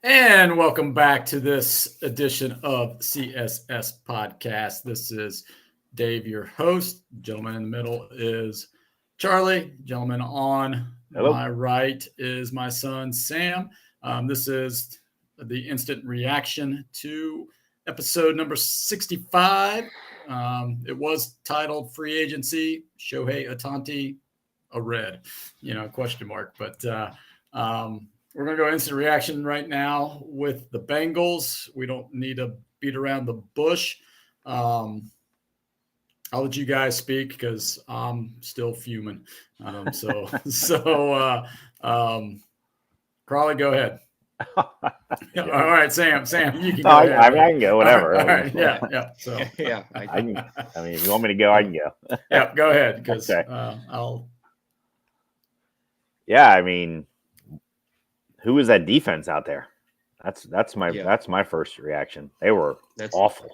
And welcome back to this edition of CSS Podcast. This is Dave, your host. Gentleman in the middle is Charlie. Gentleman on my right is my son, Sam. This is the instant reaction to episode number 65. It was titled Free Agency, Shohei Ohtani, a red, question mark. But we're going to go instant reaction right now with the Bengals. We don't need to beat around the bush. I'll let you guys speak because I'm still fuming. Crawley, go ahead. All right, Sam, you can go ahead. I can go, whatever. All right. Yeah. So I can. I mean, if you want me to go, I can go. Yeah, go ahead because okay. I'll. Yeah, I mean, who is that defense out there? That's my first reaction. They were awful.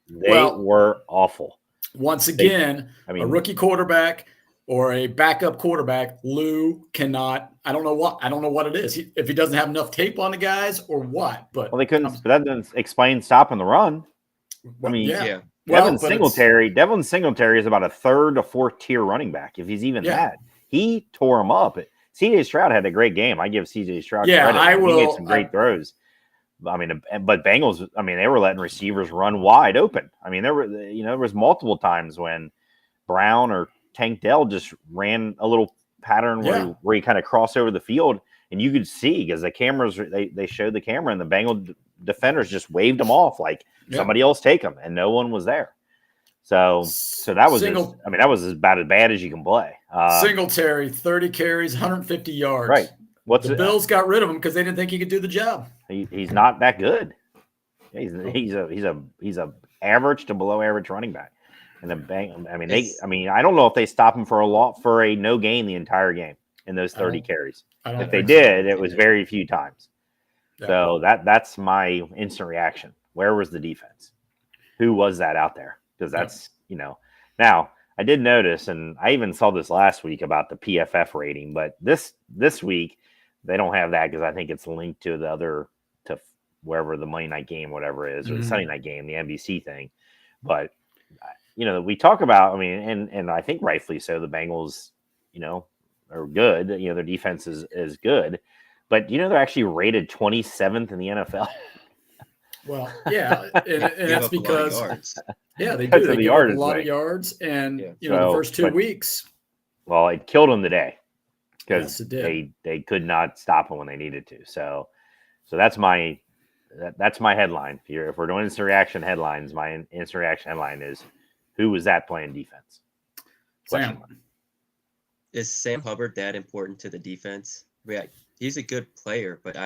They were awful. Once again, a rookie quarterback or a backup quarterback, Lou cannot. I don't know what it is. If he doesn't have enough tape on the guys or what. But they couldn't. But that doesn't explain stopping the run. Devin Singletary is about a third or fourth tier running back, if he's even that. He tore him up. C.J. Stroud had a great game. I give C.J. Stroud credit. I will. He made some great throws. I mean, but Bengals, they were letting receivers run wide open. I mean, there was multiple times when Brown or Tank Dell just ran a little pattern where he kind of crossed over the field, and you could see because the cameras they showed the camera, and the Bengal defenders just waved them off like somebody else take them, and no one was there. So that was that was about as bad as you can play. Singletary, 30 carries, 150 yards. Right. The Bills got rid of him because they didn't think he could do the job. He's not that good. He's a average to below average running back. And the I don't know if they stop him for a no gain the entire game in those 30 carries. If they did, it was very few times. Yeah. So that's my instant reaction. Where was the defense? Who was that out there? Because that's Now I did notice, and I even saw this last week about the PFF rating, but this week they don't have that because I think it's linked to to wherever the Monday night game, whatever it is, or the Sunday night game, the NBC thing. But we talk about, and I think rightfully so, the Bengals, are good. Their defense is good, but they're actually rated 27th in the NFL. Well, yeah, and that's because they do. They give up a lot of yards, and the first 2 weeks. Well, it killed them today because they could not stop them when they needed to. So that's my headline. If we're doing instant reaction headlines, my instant reaction headline is, who was that playing defense? Sam. Is Sam Hubbard that important to the defense? He's a good player, but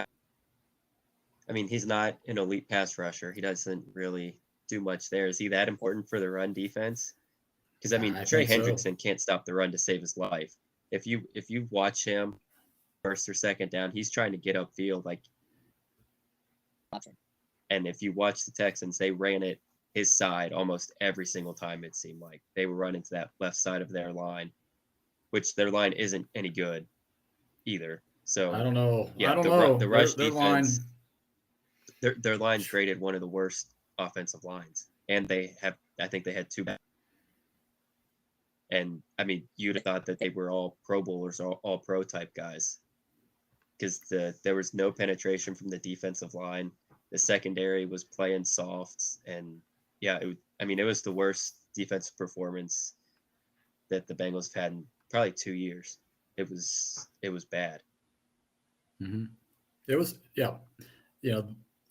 he's not an elite pass rusher. He doesn't really do much there. Is he that important for the run defense? Because Trey Hendrickson can't stop the run to save his life. If you watch him first or second down, he's trying to get upfield and if you watch the Texans, they ran it his side almost every single time. It seemed like they were running to that left side of their line, which their line isn't any good either. So I don't know. The rush defense. Their line's graded one of the worst offensive lines, and I think they had two bad. And you'd have thought that they were all Pro Bowlers, all pro type guys, because there was no penetration from the defensive line. The secondary was playing soft, and it was the worst defensive performance that the Bengals have had in probably 2 years. It was bad. Mm-hmm. It was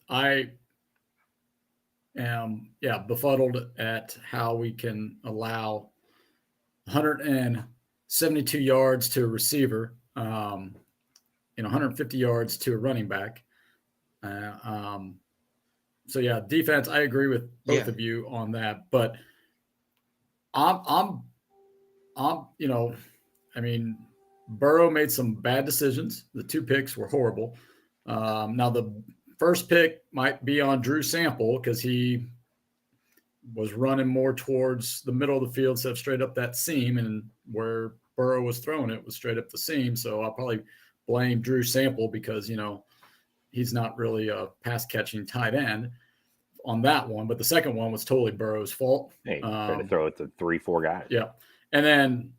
I am befuddled at how we can allow 172 yards to a receiver, 150 yards to a running back. Defense, I agree with both of you on that, but Burrow made some bad decisions. The 2 picks were horrible. Now the first pick might be on Drew Sample because he was running more towards the middle of the field instead of straight up that seam, and where Burrow was throwing it was straight up the seam. So I'll probably blame Drew Sample because, he's not really a pass catching tight end on that one. But the second one was totally Burrow's fault. Hey, tried to throw it to 3-4 guys. Yeah, and then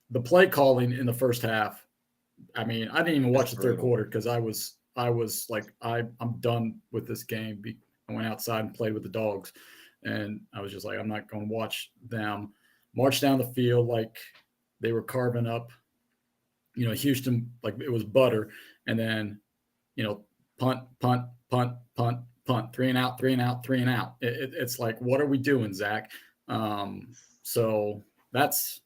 the play calling in the first half. I mean, I didn't even watch the third quarter because I was like, I'm done with this game. I went outside and played with the dogs, and I was just like, I'm not going to watch them march down the field like they were carving up, Houston, like it was butter. And then, punt, 3 and out, 3 and out, 3 and out. It's like, what are we doing, Zach? So that's,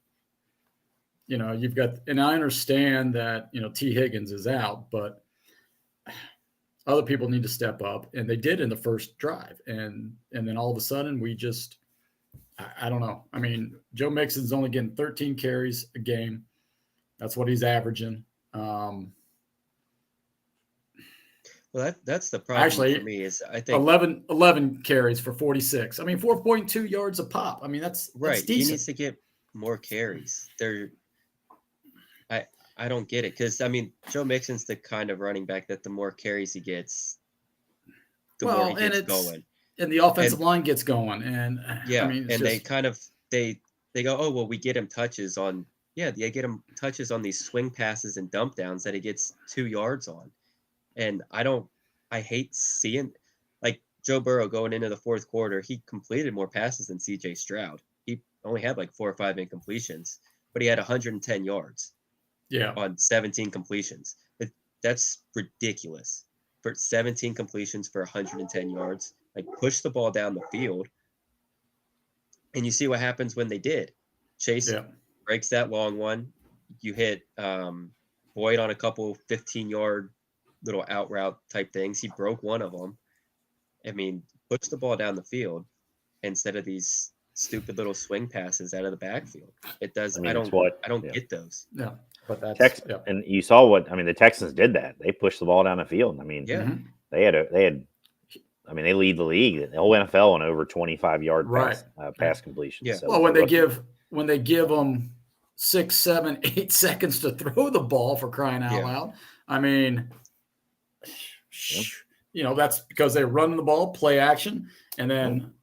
you've got, and I understand that, T. Higgins is out, but other people need to step up, and they did in the first drive. And then all of a sudden we just, I don't know. I mean, Joe Mixon's only getting 13 carries a game. That's what he's averaging. Well, that's the problem Actually, for me is I think 11 carries for 46. I mean, 4.2 yards a pop. I mean, that's right. decent. He needs to get more carries. I don't get it because, I mean, Joe Mixon's the kind of running back that the more carries he gets, the more he gets going. And the offensive line gets going. And yeah, I mean, and they kind of they go, oh well, we get him touches on. Yeah, they get him touches on these swing passes and dump downs that he gets 2 yards on, and I hate seeing like Joe Burrow going into the fourth quarter. He completed more passes than C.J. Stroud. He only had like 4 or 5 incompletions, but he had 110 yards. Yeah, on 17 completions. That's ridiculous. For 17 completions for 110 yards, like push the ball down the field. And you see what happens when they did. Chase breaks that long one. You hit Boyd on a couple 15-yard little out route type things. He broke one of them. I mean, push the ball down the field instead of these stupid little swing passes out of the backfield. It does. I don't get those. Yeah. But that's and you saw what the Texans did that. They pushed the ball down the field. I mean, they lead the league, the whole NFL in over 25-yard pass completion. Yeah. So well, when they give them 6, 7, 8 seconds to throw the ball, for crying out loud. I mean, that's because they're running the ball, play action, and then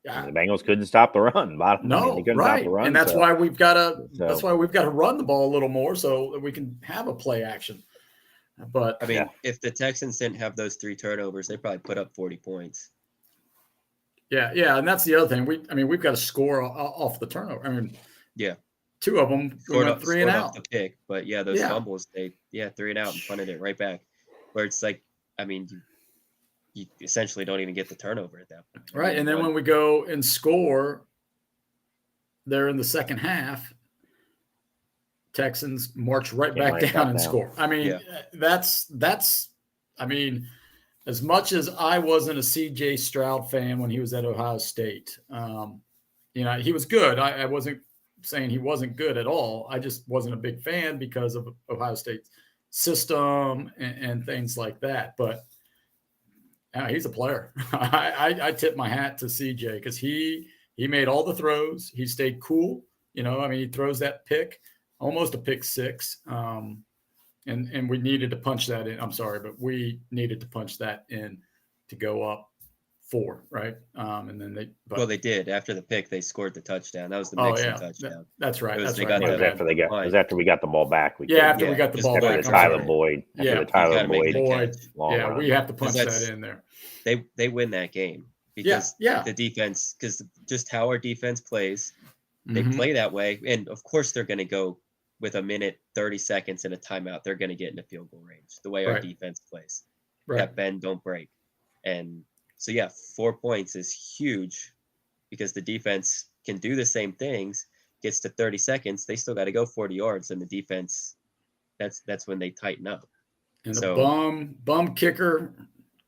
the Bengals couldn't stop the run. Stop the run, and that's why we've got to run the ball a little more so that we can have a play action. But I mean, if the Texans didn't have those 3 turnovers, they probably put up 40 points. Yeah, and that's the other thing. We've got to score off the turnover. I mean, 2 of them went 3 and out. The pick, but those fumbles, 3 and out and punted it right back. Where it's like, I mean, you essentially don't even get the turnover at that point. Right. And then when we go and score there in the second half, Texans march right back down and score. I mean, that's as much as I wasn't a CJ Stroud fan when he was at Ohio State, he was good. I wasn't saying he wasn't good at all. I just wasn't a big fan because of Ohio State's system and things like that. But he's a player. I tip my hat to CJ because he made all the throws. He stayed cool. He throws that pick, almost a pick 6. And we needed to punch that in. I'm sorry, but we needed to punch that in to go up 4, right? And then they did. After the pick, they scored the touchdown. That was the Mixon touchdown. That's right. It was after we got the ball back. We got the ball back. Tyler Boyd. We have to punch that in there. They win that game because the defense, because just how our defense plays, they play that way. And of course they're going to go with a minute, 30 seconds and a timeout. They're going to get into field goal range the way our defense plays. That bend, don't break. And so 4 points is huge because the defense can do the same things, gets to 30 seconds. They still got to go 40 yards, and the defense, that's when they tighten up. And the bum kicker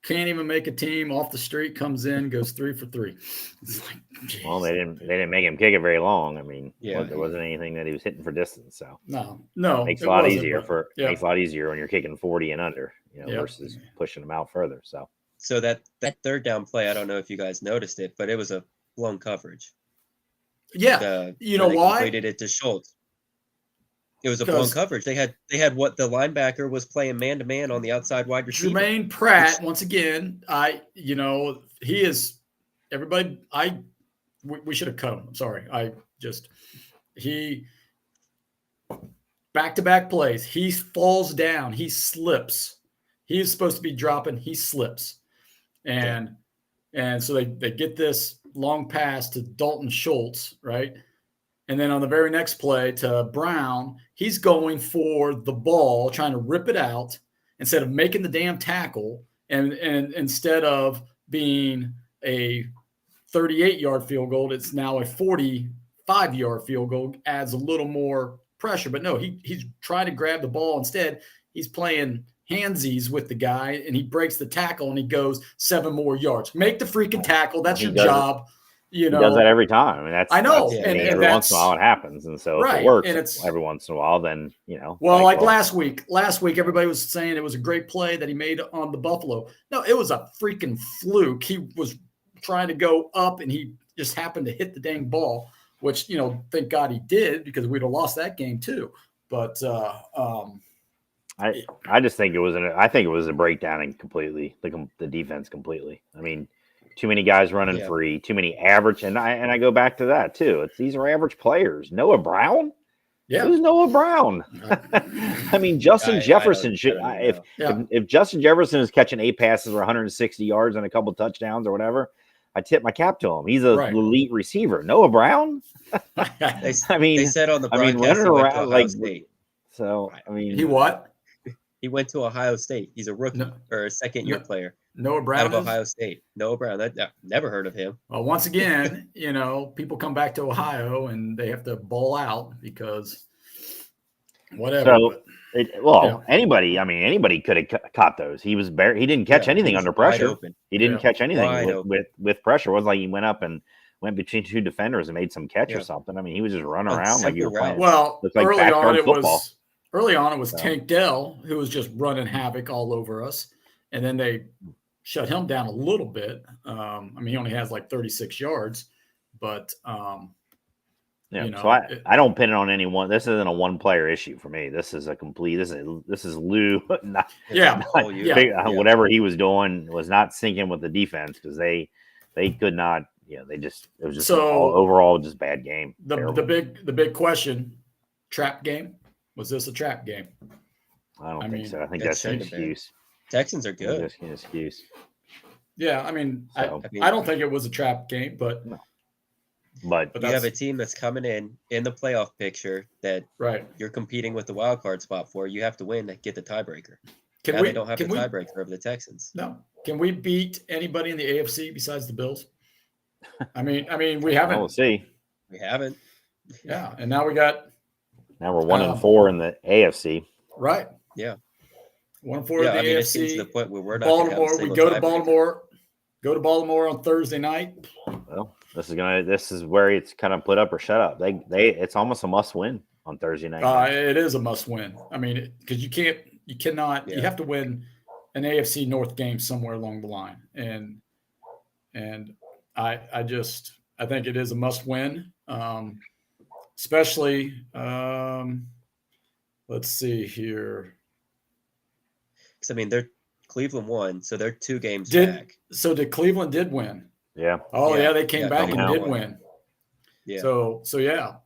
can't even make a team off the street, comes in, goes 3 for 3. It's like, geez. Well, they didn't make him kick it very long. I mean, there wasn't anything that he was hitting for distance. So no, it makes it a lot easier makes a lot easier when you're kicking 40 and under, versus pushing them out further. So that third down play, I don't know if you guys noticed it, but it was a blown coverage. Yeah, you know why? Completed it to Schultz. It was a blown coverage. They had what the linebacker was playing man to man on the outside wide receiver. Jermaine Pratt, once again, he is everybody. We should have cut him. I'm sorry. He back-to-back plays. He falls down. He slips. He is supposed to be dropping. He slips. And so they get this long pass to Dalton Schultz, right? And then on the very next play to Brown, he's going for the ball, trying to rip it out instead of making the damn tackle. And instead of being a 38-yard field goal, it's now a 45-yard field goal, adds a little more pressure. But no, he's trying to grab the ball. Instead, he's playing handsies with the guy, and he breaks the tackle, and he goes 7 more yards. Make the freaking tackle. That's your job. He does that every time. I mean, I know. And every once in a while it happens. And so if it works every once in a while, then, Well, last week, everybody was saying it was a great play that he made on the Buffalo. No, it was a freaking fluke. He was trying to go up, and he just happened to hit the dang ball, which, thank God he did, because we'd have lost that game too. But I just think it was a breakdown in completely the defense completely. I mean, too many guys running free, too many average, and I go back to that too. These are average players. Noah Brown, who's Noah Brown? I mean, Justin Jefferson should. If Justin Jefferson is catching 8 passes or 160 yards and a couple touchdowns or whatever, I tip my cap to him. He's an elite receiver. Noah Brown. They said on the broadcast he went to Ohio State. So I mean, he what? He went to Ohio State. He's a rookie or a second-year player. Noah Brown out of Ohio State. Noah Brown. I've never heard of him. Well, once again, people come back to Ohio and they have to ball out because whatever. So, anybody could have caught those. He didn't catch anything under pressure. He didn't catch anything with pressure. It wasn't like he went up and went between 2 defenders and made some catch or something. I mean, he was just running around like he was playing. Well, early on it was Tank Dell who was just running havoc all over us, and then they shut him down a little bit. He only has like 36 yards, but so I don't pin it on anyone. This isn't a one player issue for me. This is a complete. This is Lou. Whatever he was doing was not syncing with the defense because they could not. It was just overall just bad game. The big question: trap game. Was this a trap game? I don't think so. I think that's an excuse. Texans are good. That's an excuse. Yeah, I don't think it was a trap game, but no. But you have a team that's coming in the playoff picture that you're competing with the wild card spot for. You have to win to get the tiebreaker. They don't have the tiebreaker over the Texans. No. Can we beat anybody in the AFC besides the Bills? I mean, we haven't. We'll see. We haven't. Yeah, and now we got. Now we're 1-4 in the AFC. Right. Yeah. 1-4 in the AFC. It's to the point where we're not. Baltimore. We go to Baltimore. Go to Baltimore on Thursday night. Well, this is where it's kind of put up or shut up. It's almost a must win on Thursday night. It is a must win. I mean, because you cannot. You have to win an AFC North game somewhere along the line, and I think it is a must win. Especially, let's see here. Because they're Cleveland won, so they're 2 games back. So Cleveland did win? Yeah. Oh yeah, they came back and did win. Yeah. So yeah.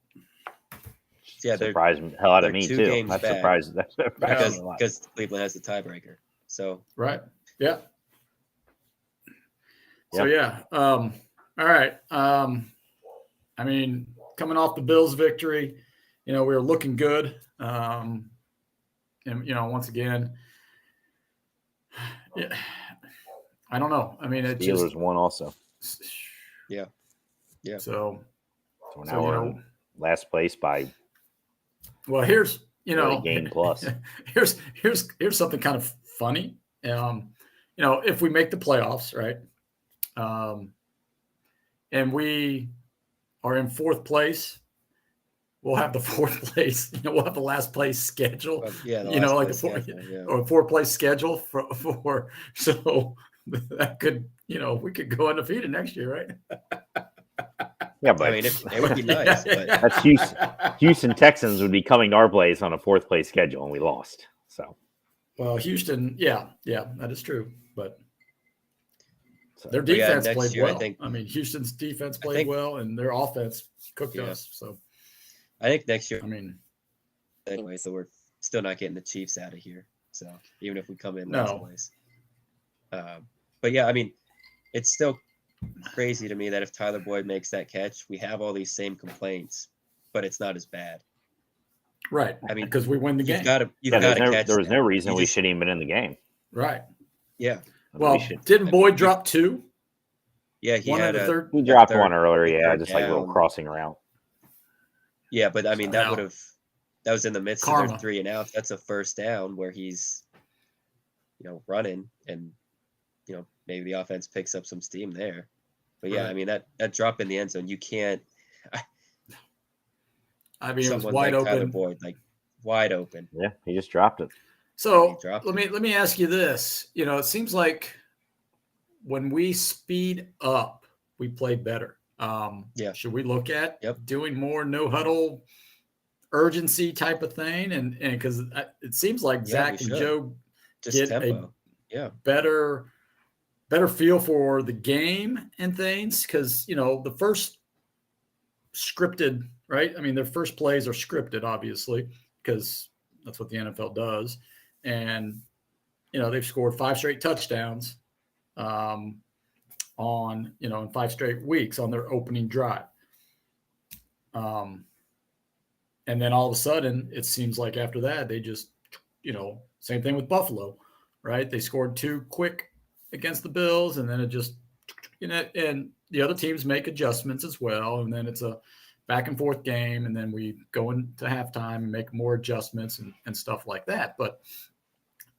Yeah, surprised the hell out of me too. That's surprised. Because Cleveland has the tiebreaker. So right. Yeah. So yeah. All right. Coming off the Bills victory, we were looking good. And once again, I don't know. Steelers won also. Yeah. Yeah. So now we're last place by. Well, here's game plus. here's something kind of funny. If we make the playoffs, right? And we are in 4th place, we'll have the 4th place. We'll have the last place schedule. Or 4th place schedule for. So that could, we could go undefeated next year, right? Yeah, but I mean, it would be nice, but that's Houston. Houston Texans would be coming to our place on a 4th place schedule, and we lost. So, well, Houston, yeah, that is true. But their But yeah, defense next played year, well. I mean, Houston's defense played well, and their offense cooked us. So, I think next year, I mean, anyway, so we're still not getting the Chiefs out of here. So even if we come in No. last place, but yeah, I mean, it's still crazy to me that if Tyler Boyd makes that catch, we have all these same complaints, but it's not as bad. right. I mean, because we win the game. You've got to catch. there was no reason You we just- shouldn't even been in the game. Right. Yeah, I mean, Well, we should. didn't Boyd drop 2? yeah, he One had in the a third. He dropped third- one earlier, like yeah, third just like a little down. crossing around. Yeah, but I mean, So- that was in the midst of Karma. their 3 and outs. That's a first down where he's, running, and maybe the offense picks up some steam there. But yeah, Right. I mean that drop in the end zone, you can't. I mean, it was Someone wide like Tyler open. Boyd, like wide open. Yeah, he just dropped it. So He dropped let me ask you this. It seems like when we speed up, we play better. Yeah. Should we look at Yep. doing more no huddle urgency type of thing? And because it seems like Yeah, Zach we and should. Joe Just get tempo. a better feel for the game and things. Because the first scripted, right? I mean, their first plays are scripted, obviously, because that's what the NFL does. And they've scored 5 straight touchdowns on in 5 straight weeks on their opening drive. And then all of a sudden, it seems like after that, they just same thing with Buffalo, right? They scored 2 quick against the Bills, and then it just and the other teams make adjustments as well, and then it's a back and forth game, and then we go into halftime and make more adjustments and stuff like that. But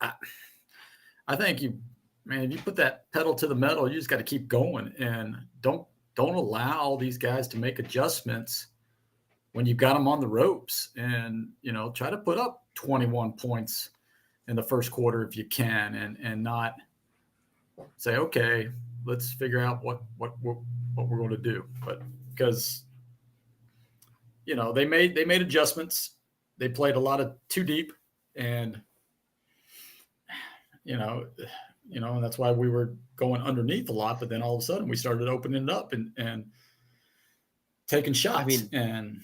I think if you put that pedal to the metal, you just got to keep going, and don't allow these guys to make adjustments when you've got them on the ropes, and try to put up 21 points in the first quarter if you can, and not say, okay, let's figure out what we're going to do. But because they made adjustments, they played a lot of too deep, and and that's why we were going underneath a lot. But then all of a sudden we started opening it up and taking shots. I mean, and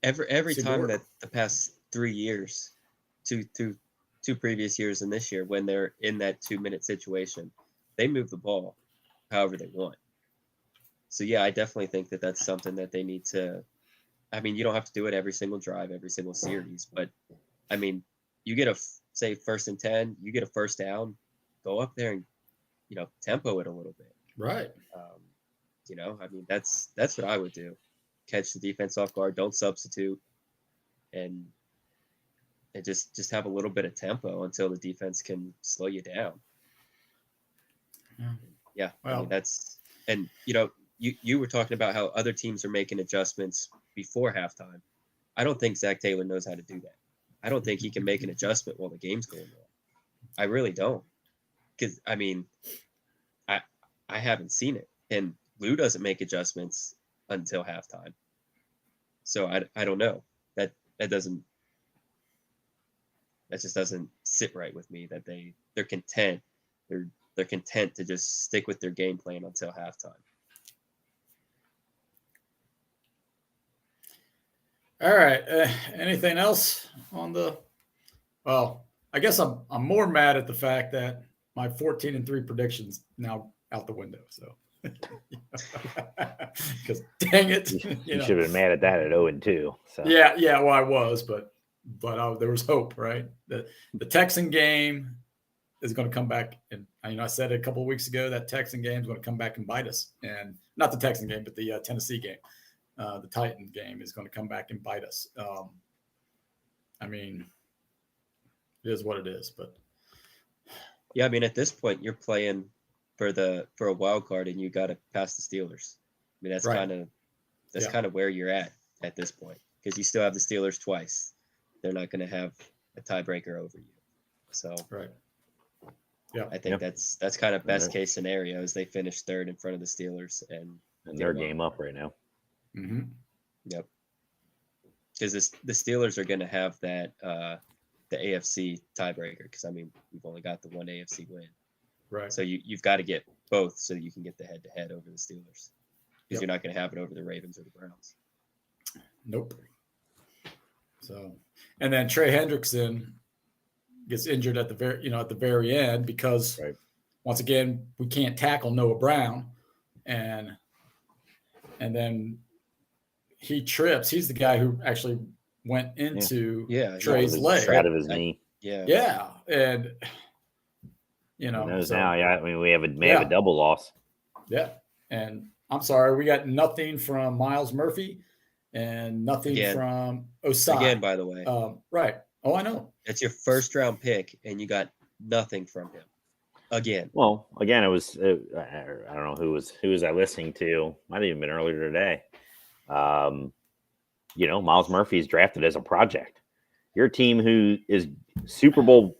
every time that the past 3 years, two previous years and this year, when they're in that 2-minute situation, they move the ball however they want. So yeah, I definitely think that that's something that they need to. I mean, you don't have to do it every single drive, every single series, but I mean, you get say 1st and 10, you get a first down, go up there and tempo it a little bit. Right. I mean, that's what I would do. Catch the defense off guard, don't substitute, and just have a little bit of tempo until the defense can slow you down. Yeah. Well, I mean, that's, and you were talking about how other teams are making adjustments before halftime. I don't think Zach Taylor knows how to do that. I don't think he can make an adjustment while the game's going on. I really don't. Because, I mean, I haven't seen it. And Lou doesn't make adjustments until halftime. So I don't know. That just doesn't sit right with me, that they're content. They're content to just stick with their game plan until halftime. All right. Anything else on the? Well, I guess I'm more mad at the fact that my 14-3 predictions now out the window. So, because dang it, you should have been mad at that at 0-2. So yeah. Well, I was, but there was hope, right? The Texan game is going to come back, and I said it a couple of weeks ago that Texan game is going to come back and bite us, and not the Texan game, but the Tennessee game. The Titan game is going to come back and bite us. I mean, it is what it is, but yeah, I mean, at this point, you're playing for a wild card, and you got to pass the Steelers. I mean, that's right. kind of where you're at this point, because you still have the Steelers twice. They're not going to have a tiebreaker over you. So right. Yeah, I think that's kind of best case scenario, is they finish third in front of the Steelers, and they're game up right now. Mm-hmm. Yep. Because the Steelers are going to have that the AFC tiebreaker. Because I mean, we've only got the one AFC win, Right. so you've got to get both so that you can get the head-to-head over the Steelers. Because Yep. you're not going to have it over the Ravens or the Browns. Nope. So, and then Trey Hendrickson gets injured at the very end because once again we can't tackle Noah Brown, and then he trips. He's the guy who actually went into Trey's leg, out of his knee. Yeah, and Who knows now? Yeah, I mean we have a double loss. Yeah, and I'm sorry, we got nothing from Miles Murphy and nothing from Osai. Again, by the way. Right. Oh, I know. It's your first round pick, and you got nothing from him. Again. Well, again, it was I don't know who was I listening to. Might have even been earlier today. Miles Murphy is drafted as a project. Your team who is Super Bowl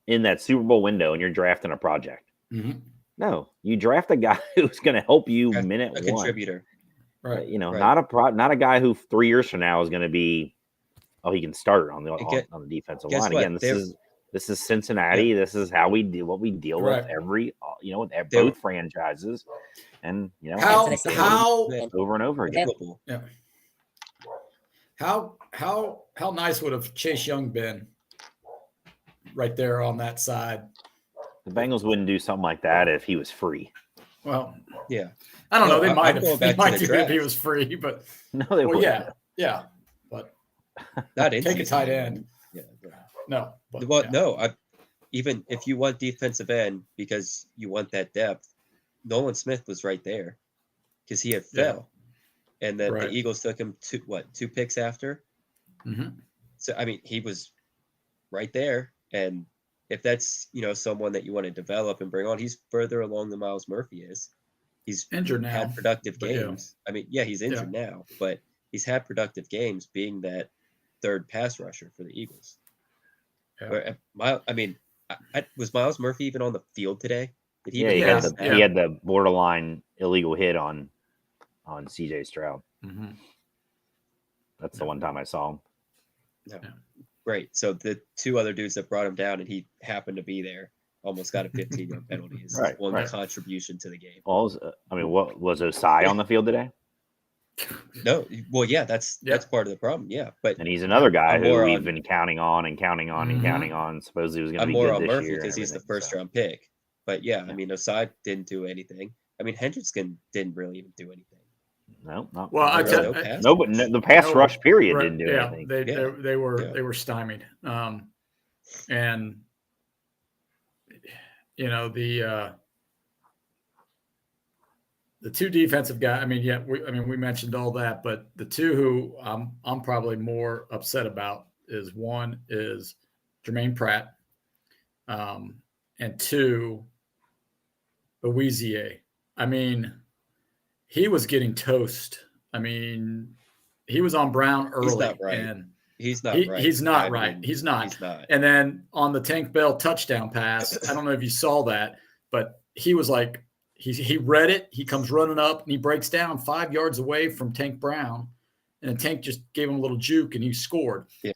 in that Super Bowl window, and you're drafting a project. Mm-hmm. No, you draft a guy who's going to help you minute a one. Contributor. Right. Not a guy who 3 years from now is going to be. Oh, he can start on the defensive line. Again, this is Cincinnati. Yeah. This is how we deal with every with both franchises, and how over and over again. Yeah. How nice would have Chase Young been right there on that side? The Bengals wouldn't do something like that if he was free. Well, yeah, I don't know. They might have. They might do it if he was free, but no, they wouldn't. Yeah, but not take a tight end. Yeah, no. But, no. Even if you want defensive end because you want that depth, Nolan Smith was right there because he had fell, and then the Eagles took him 2 picks after. Mm-hmm. So I mean, he was right there, and if that's someone that you want to develop and bring on, he's further along than Miles Murphy is. He's injured now. Had productive games. I mean, he's injured now, but he's had productive games, being that third pass rusher for the Eagles. Yeah. Was Miles Murphy even on the field today? Did he? He had the borderline illegal hit on CJ Stroud. Mm-hmm. That's the one time I saw him. No. Great. So the 2 other dudes that brought him down, and he happened to be there, almost got a 15-yard penalty. His one contribution to the game. Well, what was Osai on the field today? No. Well, that's part of the problem. Yeah, and he's another guy who we've been counting on and counting on and counting on. Supposedly he was going to be good this year. I'm more on Murphy because he's the first-round pick. But I mean, Osai didn't do anything. I mean, Hendrickson didn't really even do anything. No, not well. but the pass rush period didn't do anything. They were stymied. And the 2 defensive guys. I mean, we mentioned all that, but the 2 who I'm probably more upset about is one is Jermaine Pratt, and 2, Louisier. I mean, he was getting toast. I mean, he was on Brown early. He's not right. And he's not right. He's not right. He's not. And then on the Tank Bell touchdown pass, I don't know if you saw that, but he was like, he read it. He comes running up and he breaks down 5 yards away from Tank Brown. And the Tank just gave him a little juke and he scored. Yeah.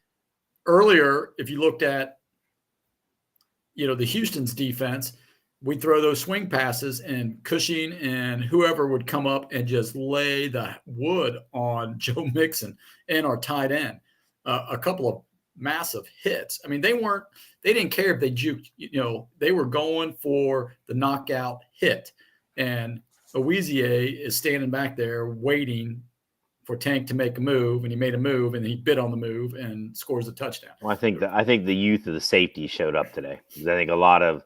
Earlier, if you looked at, the Houston's defense, we'd throw those swing passes and Cushing and whoever would come up and just lay the wood on Joe Mixon and our tight end. A couple of massive hits. I mean, they didn't care if they juked, they were going for the knockout hit. And Louisier is standing back there waiting for Tank to make a move, and he made a move, and he bit on the move and scores a touchdown. Well, I think the youth of the safety showed up today. I think a lot of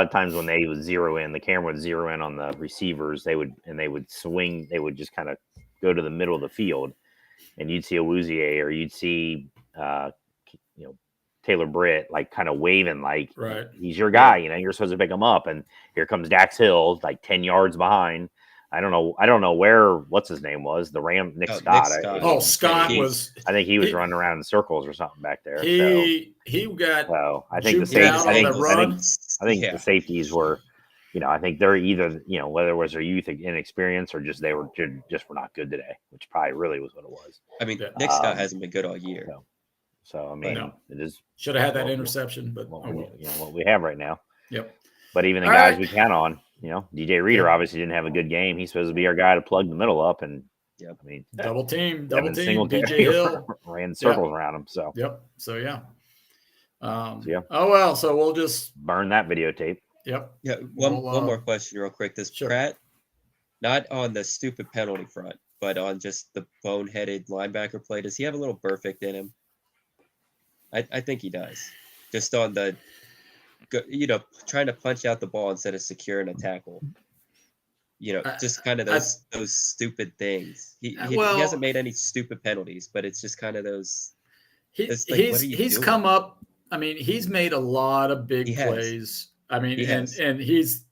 times when they would zero in, the camera would zero in on the receivers, they would swing, they would just kind of go to the middle of the field, and you'd see a Louisier or you'd see Taylor Britt like kind of waving like he's your guy, you're supposed to pick him up, and here comes Dax Hill like 10 yards behind. I don't know where what's his name was, the Ram Nick Scott. Scott was. I think he was running around in circles or something back there. He got. So I think the safeties. I think the safeties were I think they're either, whether it was their youth inexperience or just they were just were not good today, which probably really was what it was. I mean, Nick Scott hasn't been good all year. So I mean, it is should have had that interception, but what we have right now. Yep. But even the All guys right. we count on, DJ Reader obviously didn't have a good game. He's supposed to be our guy to plug the middle up, and I mean, double team, single DJ Hill ran circles around him. So So yeah. yeah. Oh well, so we'll just burn that videotape. Yep. Yeah. One more question, real quick. This Pratt, not on the stupid penalty front, but on just the boneheaded linebacker play, does he have a little perfect in him? I think he does. Just on the, trying to punch out the ball instead of securing a tackle. Just kind of those stupid things. He hasn't made any stupid penalties, but it's just kind of those. He's come up. I mean, he's made a lot of big plays. I mean, and he's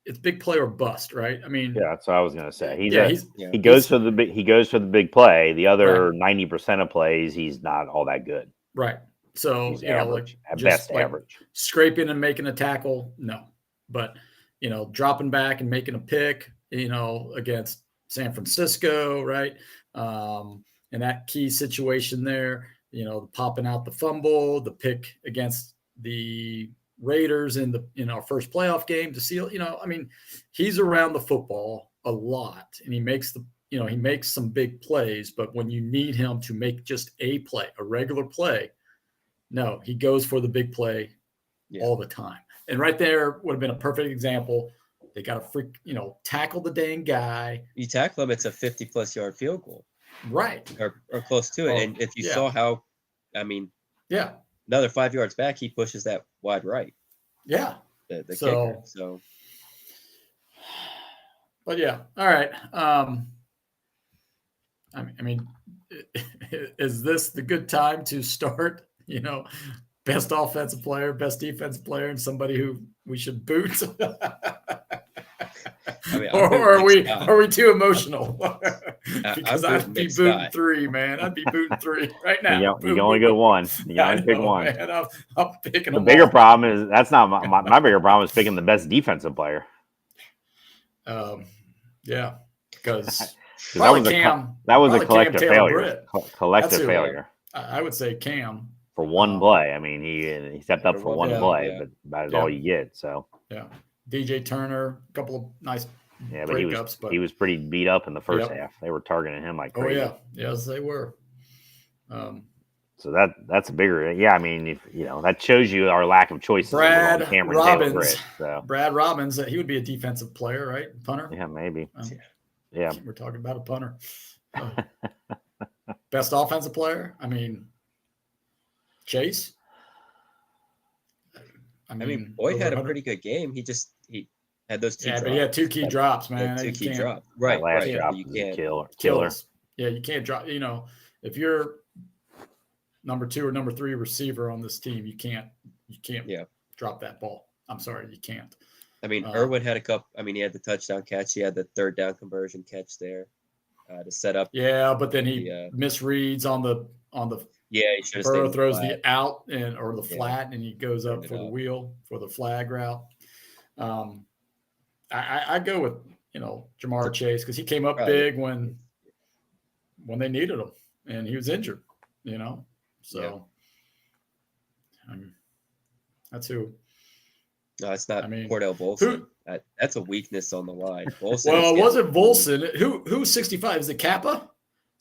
it's big play or bust, right? I mean, yeah, that's what I was gonna say. He goes for the big play. The other 90% of plays, he's not all that good. Right. So he's average, like at best average. Scraping and making a tackle, no. But dropping back and making a pick, against San Francisco, right? In that key situation there, popping out the fumble, the pick against the Raiders in our first playoff game to seal, I mean, he's around the football a lot and he makes he makes some big plays, but when you need him to make just a play, a regular play, no, he goes for the big play all the time. And right there would have been a perfect example. They got to tackle the dang guy. You tackle him, it's a 50+ yard field goal. Right. Or close to it. And if you saw how, another 5 yards back, he pushes that wide right. Yeah. The kicker. So. But yeah. All right. I mean, is this the good time to start, best offensive player, best defensive player, and somebody who we should boot? Or are we too emotional? Because I'd be booting 3, man. I'd be booting 3 right now. You can only go one. You can only pick one. Man, I'm picking the bigger problem is that's not my bigger problem is picking the best defensive player. Yeah, because that was a collective failure. Collective failure. I would say Cam for one play. I mean, he stepped up for one play, but that is all you get. So yeah, DJ Turner, a couple of nice. Yeah, but he was pretty beat up in the first half. They were targeting him like crazy. Oh yeah, yes they were. So that's a bigger. Yeah, I mean, if that shows you our lack of choices. Brad Robbins. Brad Robbins, he would be a defensive player, right? Punter. Yeah, maybe. Yeah, we're talking about a punter. Best offensive player. I mean, Chase. I mean, Boyd had a pretty good game. He had those 2 drops. But he had 2 key drops, man. 2 key drops. Right. Last drop you can't killer. Yeah, you can't drop. If you're number 2 or number 3 receiver on this team, you can't drop that ball. I'm sorry, you can't. I mean, Irwin had a couple. I mean, he had the touchdown catch. He had the 3rd down conversion catch there to set up. Yeah, but then he misreads on the. Yeah, he should have Burrow throws the out or the flat, and he goes up for the wheel for the flag route. I go with Jamar Chase because he came up big when they needed him, and he was injured. So that's who. No, it's not. Cordell Volson. That's a weakness on the line. Volson it wasn't Volson. Who's 65? Is it Kappa?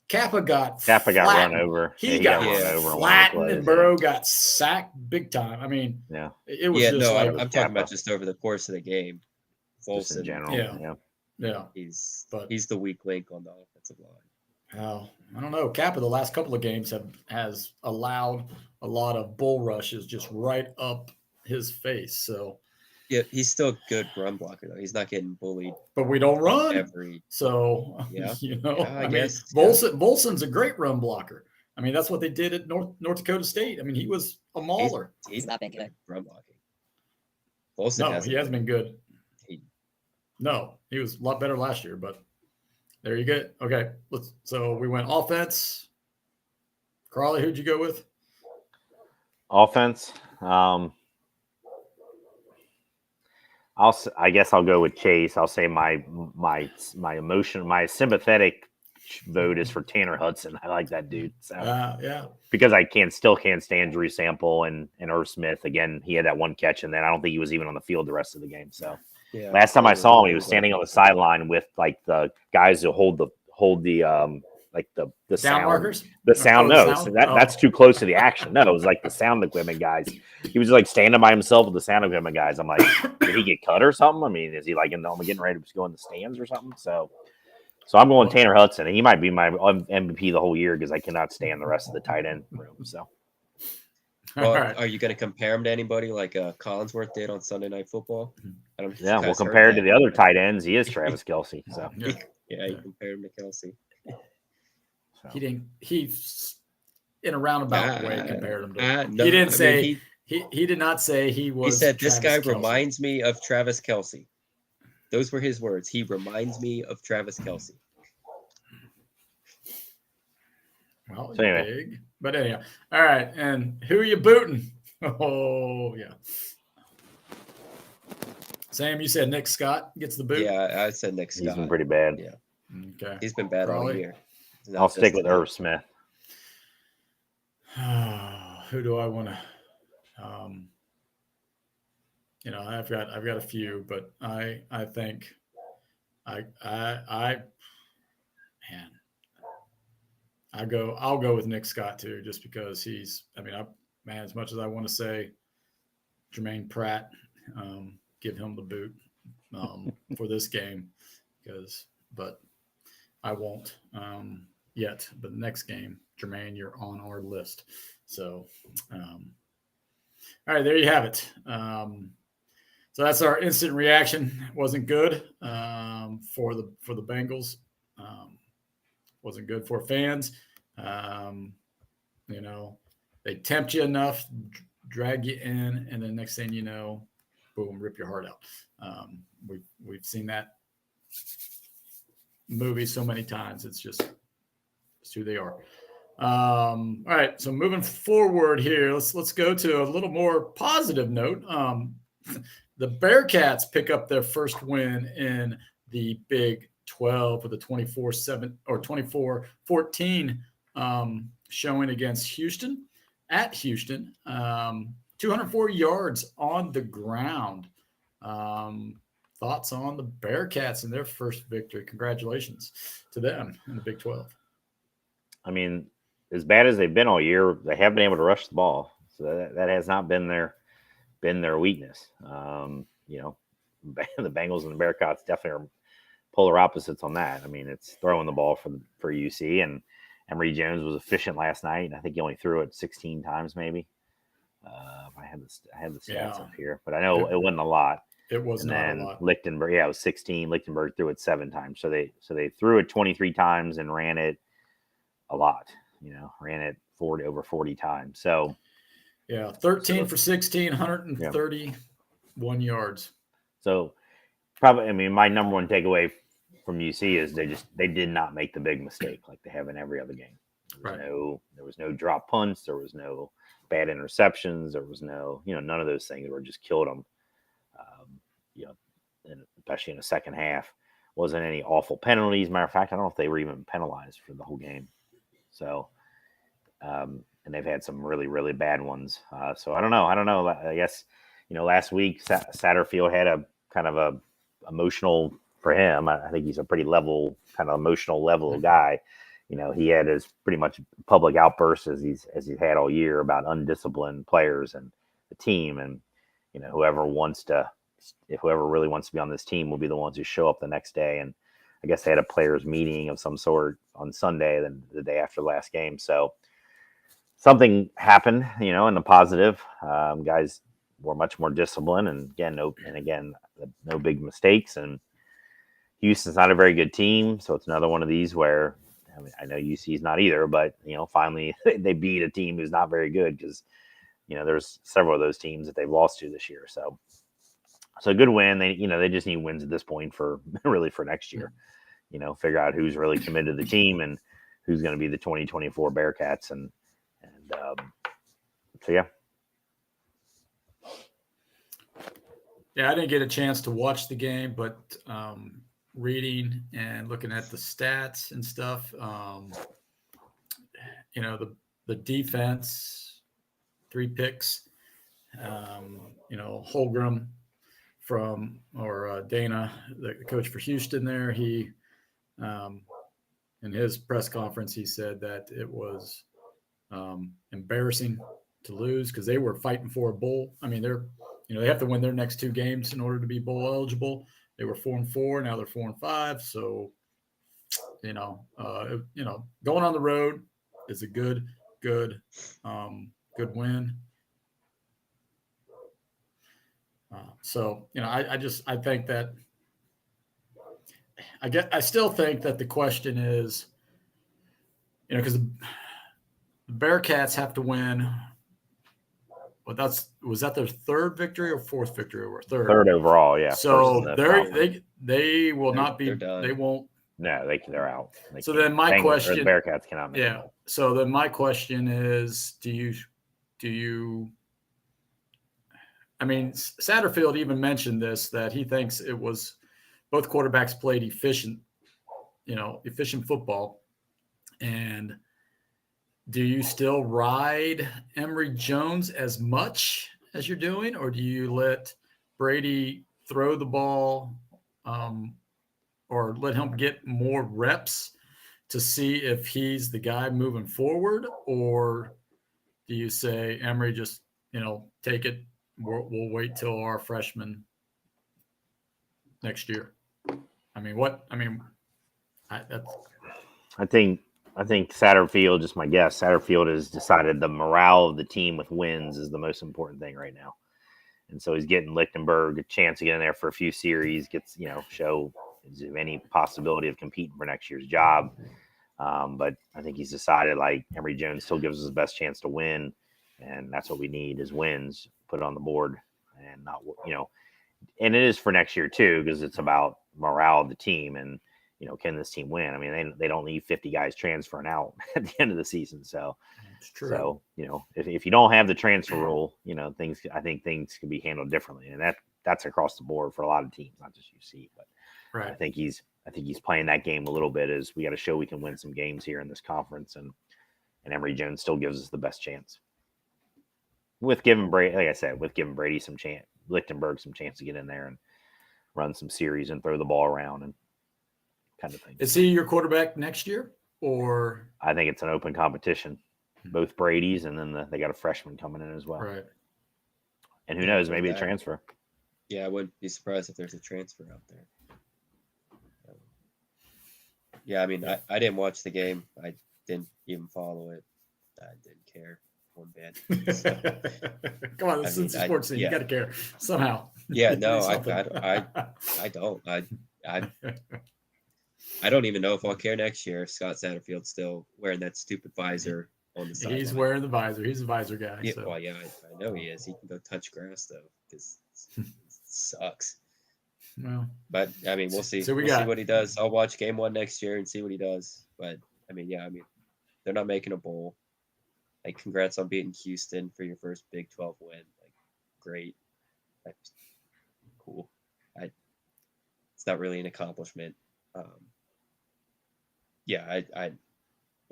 Kappa got run over. He got flattened, and Burrow got sacked big time. I mean, it was. I'm talking about just over the course of the game. Volson in general. Yeah. He's the weak link on the offensive line. Oh, I don't know. Kappa the last couple of games has allowed a lot of bull rushes just right up his face. So yeah, he's still a good run blocker though. He's not getting bullied. But we don't run So I guess Volson's a great run blocker. I mean, that's what they did at North Dakota State. I mean, he was a mauler. He's not been good run blocking. He hasn't been good. He was a lot better last year, but there you go. Okay, so we went offense. Crawley, who'd you go with? Offense. I guess I'll go with Chase. I'll say my sympathetic vote is for Tanner Hudson. I like that dude. So yeah. Because I still can't stand Drew Sample and Irv Smith. Again, he had that one catch, and then I don't think he was even on the field the rest of the game. So last time I saw him, he was standing on the sideline with like the guys who hold the like the Down sound markers? the sound. the No, sound? so that's too close to the action. No, it was like the sound equipment guys. He was like standing by himself with the sound equipment guys. I'm like, did he get cut or something? I mean, is he like getting ready to go in the stands or something? So I'm going Tanner Hudson, and he might be my MVP the whole year because I cannot stand the rest of the tight end room. So, well, are you going to compare him to anybody like Collinsworth did on Sunday Night Football? I don't know if you guys compared to heard the other tight ends, he is Travis Kelce. So you compared him to Kelce. So. He's in a roundabout way compared him to. No, he didn't say he did not say he was. He said Travis this guy Kelce. reminds me of Travis Kelce. Those were his words. He reminds me of Travis Kelce. Well, so anyway. Big. But anyhow. All right. And who are you booting? Oh, yeah. Sam, you said Nick Scott gets the boot? Yeah, I said Nick Scott. He's been pretty bad. Yeah. Okay. He's been bad all year. I'll stick with Irv Smith. Who do I want to I've got a few, but I think I'll go with Nick Scott too, just because as much as I want to say Jermaine Pratt, give him the boot for this game, but I won't yet. But next game, Jermaine, you're on our list. So, all right, there you have it. So that's our instant reaction. Wasn't good for the Bengals. Wasn't good for fans. They tempt you enough, drag you in, and then next thing you know, boom, rip your heart out. We've seen that movie so many times. It's who they are. All right, so moving forward here, let's go to a little more positive note. The Bearcats pick up their first win in the Big 12 with a 24-7 or 24-14 showing against Houston at Houston. 204 yards on the ground. Thoughts on the Bearcats and their first victory? Congratulations to them in the Big 12. I mean, as bad as they've been all year, they have been able to rush the ball. So that has not been their weakness. The Bengals and the Bearcats definitely are polar opposites on that. I mean, it's throwing the ball for UC, and Emory Jones was efficient last night. I think he only threw it 16 times, maybe. I had the stats up here, but I know it wasn't a lot. It was and not then a lot. Lichtenberg, it was 16. Lichtenberg threw it 7 times. So they threw it 23 times and ran it a lot. Ran it over 40 times. So 13 for 16, 131 yards. So probably, my number one takeaway from UC is they did not make the big mistake like they have in every other game. There was no drop punts. There was no bad interceptions. There was no, none of those things were just killed them. And especially in the second half, wasn't any awful penalties. Matter of fact, I don't know if they were even penalized for the whole game. So, and they've had some really, really bad ones. So I don't know. I guess, last week Satterfield had a kind of a emotional for him. I think he's a pretty level, kind of emotional level guy. He had his pretty much public outbursts as he's had all year about undisciplined players and the team. And, whoever really wants to be on this team will be the ones who show up the next day. And I guess they had a players meeting of some sort on Sunday, then the day after the last game. So something happened, in the positive. Guys were much more disciplined, and again, no big mistakes. And Houston's not a very good team, so it's another one of these where I know UC is not either, but finally they beat a team who's not very good because there's several of those teams that they've lost to this year. So a good win. They just need wins at this point for next year. Figure out who's really committed to the team and who's going to be the 2024 Bearcats, and so yeah. Yeah, I didn't get a chance to watch the game, but reading and looking at the stats and stuff, the defense, 3 picks, Holmgren Dana, the coach for Houston there, he in his press conference, he said that it was embarrassing to lose because they were fighting for a bowl. I mean, they have to win their next 2 games in order to be bowl eligible. They were 4-4, now they're 4-5. So, going on the road is a good win. I think that I still think that the question is, because the Bearcats have to win. Well, was that their 3rd victory or 4th victory over 3rd? 3rd overall, yeah. So they will not be. They won't. No, they're out. So then my question, the Bearcats cannot make it. So then my question is, do you? I mean, Satterfield even mentioned this, that he thinks it was both quarterbacks played efficient football. And do you still ride Emory Jones as much as you're doing, or do you let Brady throw the ball or let him get more reps to see if he's the guy moving forward? Or do you say, Emory, just, take it? We'll wait till our freshman next year. I think Satterfield, just my guess, Satterfield has decided the morale of the team with wins is the most important thing right now. And so he's getting Lichtenberg a chance to get in there for a few series, show any possibility of competing for next year's job. But I think he's decided, like, Emory Jones still gives us the best chance to win. And that's what we need is wins, put it on the board, and not, and it is for next year too, because it's about morale of the team and, can this team win? I mean, they don't need 50 guys transferring out at the end of the season. So, it's true. So, if you don't have the transfer rule, I think things can be handled differently. And that's across the board for a lot of teams, not just UC, but right. I think he's playing that game a little bit, as we got to show we can win some games here in this conference. And Emory Jones still gives us the best chance. With giving Brady some chance, Lichtenberg some chance to get in there and run some series and throw the ball around and kind of thing. Is he your quarterback next year, or? I think it's an open competition, both Brady's, and then they got a freshman coming in as well. Right. And who knows, maybe a transfer. Yeah, I wouldn't be surprised if there's a transfer out there. Yeah, I mean, I didn't watch the game. I didn't even follow it. I didn't care one bit. So, come on, this is sports thing. You got to care somehow. Yeah, no, I don't. I don't even know if I'll care next year if Scott Satterfield's still wearing that stupid visor on the side. He's wearing the visor. He's a visor guy. Yeah, so. Well, yeah, I know he is. He can go touch grass though, because it sucks. Well, but I mean, we'll see. So we'll see what he does. I'll watch game 1 next year and see what he does. But I mean, they're not making a bowl. Like, congrats on beating Houston for your first Big 12 win. Like, great. That's cool. It's not really an accomplishment.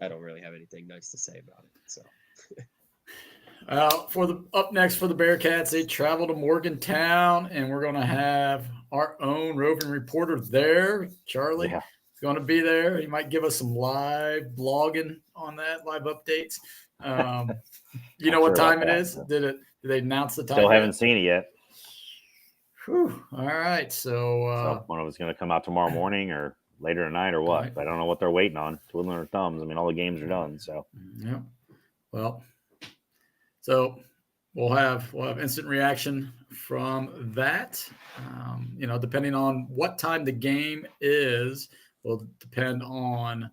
I don't really have anything nice to say about it. So. Up next for the Bearcats, they travel to Morgantown, and we're going to have our own roving reporter there. Charlie is going to be there. He might give us some live blogging on that, live updates. You know what time it is? Did they announce the time? Still haven't seen it yet. Whew. All right. So one of us going to come out tomorrow morning or later tonight or what? Right. I don't know what they're waiting on. Twiddling their thumbs. I mean, all the games are done. So yeah. Well. So we'll have instant reaction from that. Depending on what time the game is, will depend on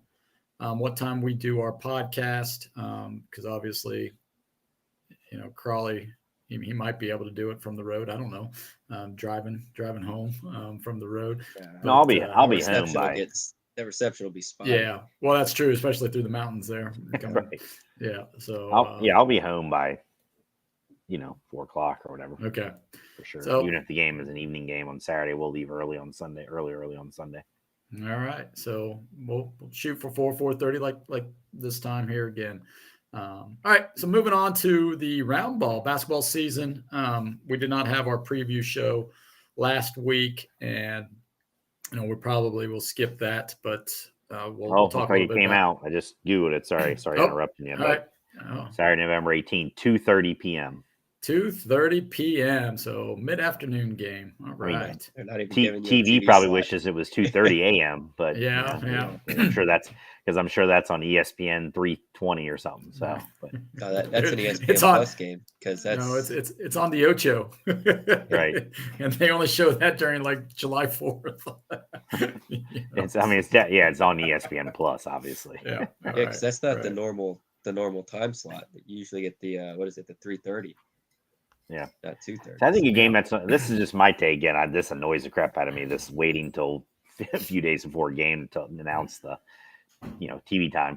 what time we do our podcast. Because obviously, Crawley, he might be able to do it from the road. I don't know. Driving home from the road. No, I'll be home by. The reception will be spotty. Yeah, well, that's true, especially through the mountains there. Right. Yeah, so I'll be home by 4:00 or whatever. Okay. For sure. So, even if the game is an evening game on Saturday, we'll leave early on Sunday. Early on Sunday. All right. So we'll shoot for 4:30 like this time here again. All right. So moving on to the round ball basketball season. We did not have our preview show last week, and we probably will skip that, but we'll talk a little bit came about. out. I just Googled it. Sorry interrupting you. All right. Saturday, November 18th, 2:30 p.m. 2:30 p.m. So mid-afternoon game. All right. They're not even giving you a TV probably wishes it was 2:30 a.m. But yeah. I'm sure that's on ESPN 320 or something. So, but no, that's an ESPN Plus game because that's it's on the Ocho, right? And they only show that during like July 4th. It's on ESPN Plus, obviously. Yeah, because that's not the normal time slot. You usually get the the 3:30. Yeah, not 2:30. So I think a game this is just my take again. This annoys the crap out of me. This waiting till a few days before a game to announce the TV time.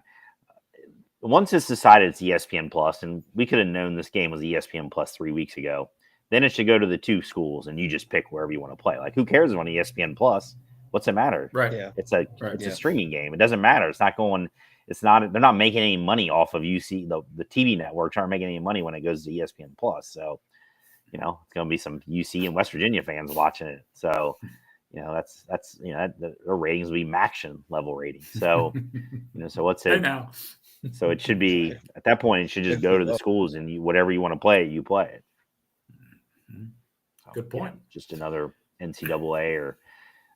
Once it's decided it's ESPN Plus, and we could have known this game was ESPN Plus 3 weeks ago, then it should go to the two schools, and you just pick wherever you want to play. Like, who cares on ESPN Plus? What's it matter? Right. Yeah. It's a streaming game. It doesn't matter. It's not going. It's not. They're not making any money off of UC. The TV networks aren't making any money when it goes to ESPN Plus. So, it's going to be some UC and West Virginia fans watching it. So, that's the ratings will be Maction level ratings. So, so what's it now? So it should be at that point. It should just go to the schools and whatever you want to play, you play it. So, good point. Just another NCAA or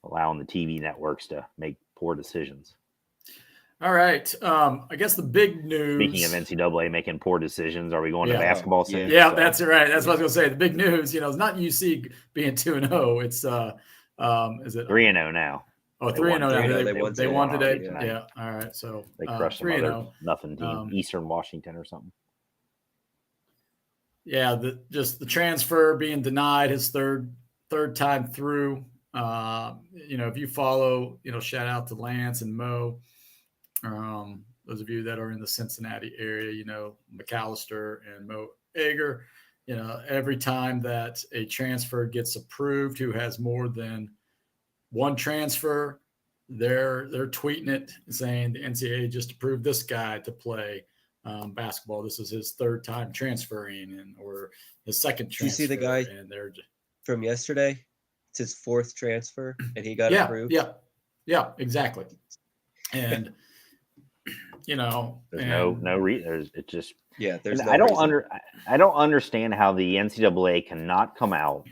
allowing the TV networks to make poor decisions. All right. I guess the big news. Speaking of NCAA making poor decisions, are we going to basketball soon? Yeah, that's right. That's what I was going to say. The big news, it's not UC being 2-0. It's is it 3-0 now? Oh, 3-0 now. They won today. Tonight. Yeah. All right. So they crushed some 3-0. Nothing team, Eastern Washington or something. Yeah, the transfer being denied his third time through. If you follow, shout out to Lance and Mo. Those of you that are in the Cincinnati area, McAllister and Mo Ager, every time that a transfer gets approved who has more than one transfer, they're tweeting it saying the NCAA just approved this guy to play basketball. This is his third time transferring or his second transfer. You see the guy from yesterday? It's his fourth transfer and he got approved. Yeah, exactly. And there's no reason. It just there's. I don't understand how the NCAA cannot come out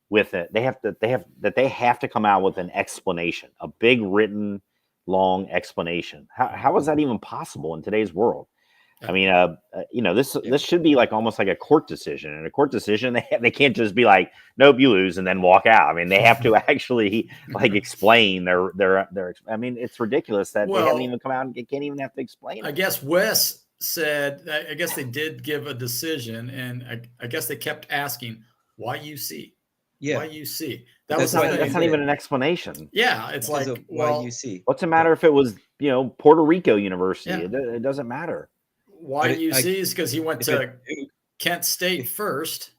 with it. They have to come out with an explanation, a big written, long explanation. How is that even possible in today's world? I mean, this should be like almost like a court decision. In a court decision, they can't just be like, "Nope, you lose," and then walk out. I mean, they have to actually explain their. I mean, it's ridiculous that they haven't even come out and can't even have to explain it. I guess Wes said. I guess they did give a decision, and I guess they kept asking, "Why UC? Yeah, why UC?" That's not even an explanation. Yeah, it's because like, why UC? What's the matter if it was Puerto Rico University? Yeah. It doesn't matter. Why UC is because he went to Kent State first,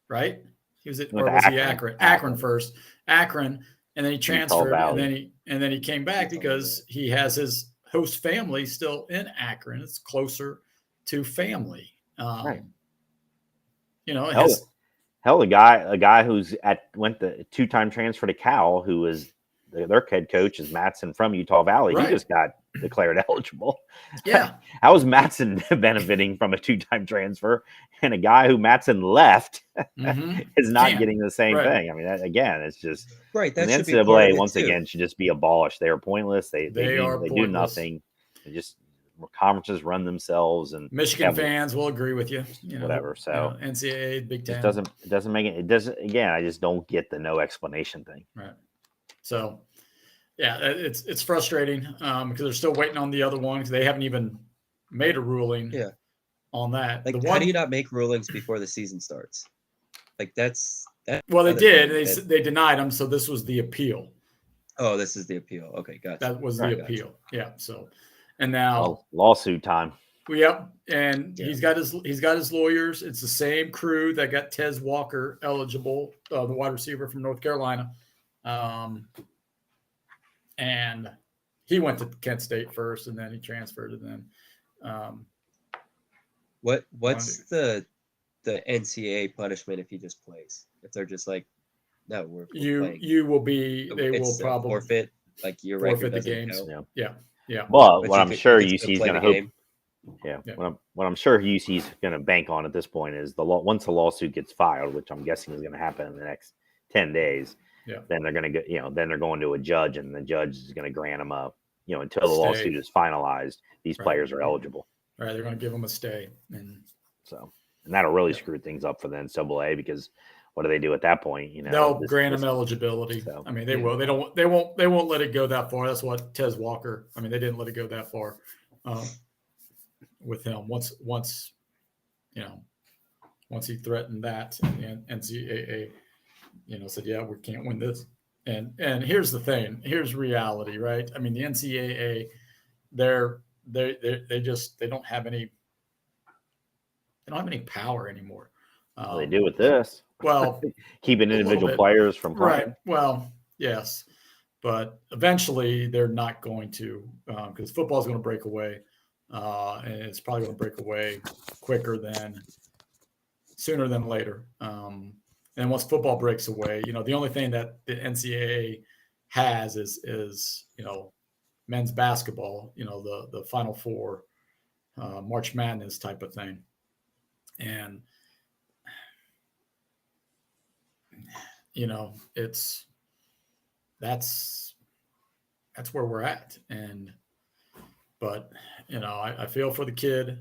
right? He was at Akron first, and then he transferred, and then he came back because he has his host family still in Akron. It's closer to family, right? Hell, a guy who's went the 2-time transfer to Cal, who was their head coach is Matson from Utah Valley. Right. He just got declared eligible. Yeah. How is Matson benefiting from a 2-time transfer? And a guy who Matson left is not getting the same thing. I mean, again, it's just right. That the should NCAA be once again should just be abolished. They are pointless. They do nothing. They just conferences run themselves, and Michigan fans will agree with you. Whatever. So NCAA, Big Ten, it doesn't make it. It doesn't. Again, I just don't get the no explanation thing. Right. So, yeah, it's frustrating because they're still waiting on the other one because they haven't even made a ruling on that. Like, how do you not make rulings before the season starts? Like, that's well, they did. They denied them, so this was the appeal. Oh, this is the appeal. Okay, gotcha. That was the appeal. Gotcha. Yeah. So, and now lawsuit time. Yep, and Yeah. he's got his lawyers. It's the same crew that got Tez Walker eligible, the wide receiver from North Carolina, and he went to Kent State first, and then he transferred, and then What's the NCAA punishment if he just plays? If they're just like, no, we're playing. you will be they will It's a probably forfeit. Like your record forfeit the doesn't games. count. Yeah. But But what you I'm could- sure you could still UC is play going to the hope. game. Yeah. What I'm sure UC's going to bank on at this point is once the lawsuit gets filed, which I'm guessing is going to happen in the next 10 days. Yeah. Then they're going to get, then they're going to a judge, and the judge is going to grant them up. Until the Stay. lawsuit is finalized, these Right. players are eligible. Right, they're going to give him a stay, and that'll really screw things up for the NCAA, because what do they do at that point? they'll grant him eligibility. So, I mean, they will. They won't let it go that far. That's what Tez Walker. I mean, they didn't let it go that far with him. Once he threatened that, and NCAA, said, yeah, we can't win this. And here's the thing. Here's reality, right? I mean, the NCAA, they don't have any power anymore. they do with this. Well, keeping individual players from playing. Right. Well, yes, but eventually they're not going to, because football is going to break away, and it's probably going to break away sooner than later. And once football breaks away, the only thing that the NCAA has is men's basketball. The Final Four, March Madness type of thing, and that's where we're at. But I feel for the kid,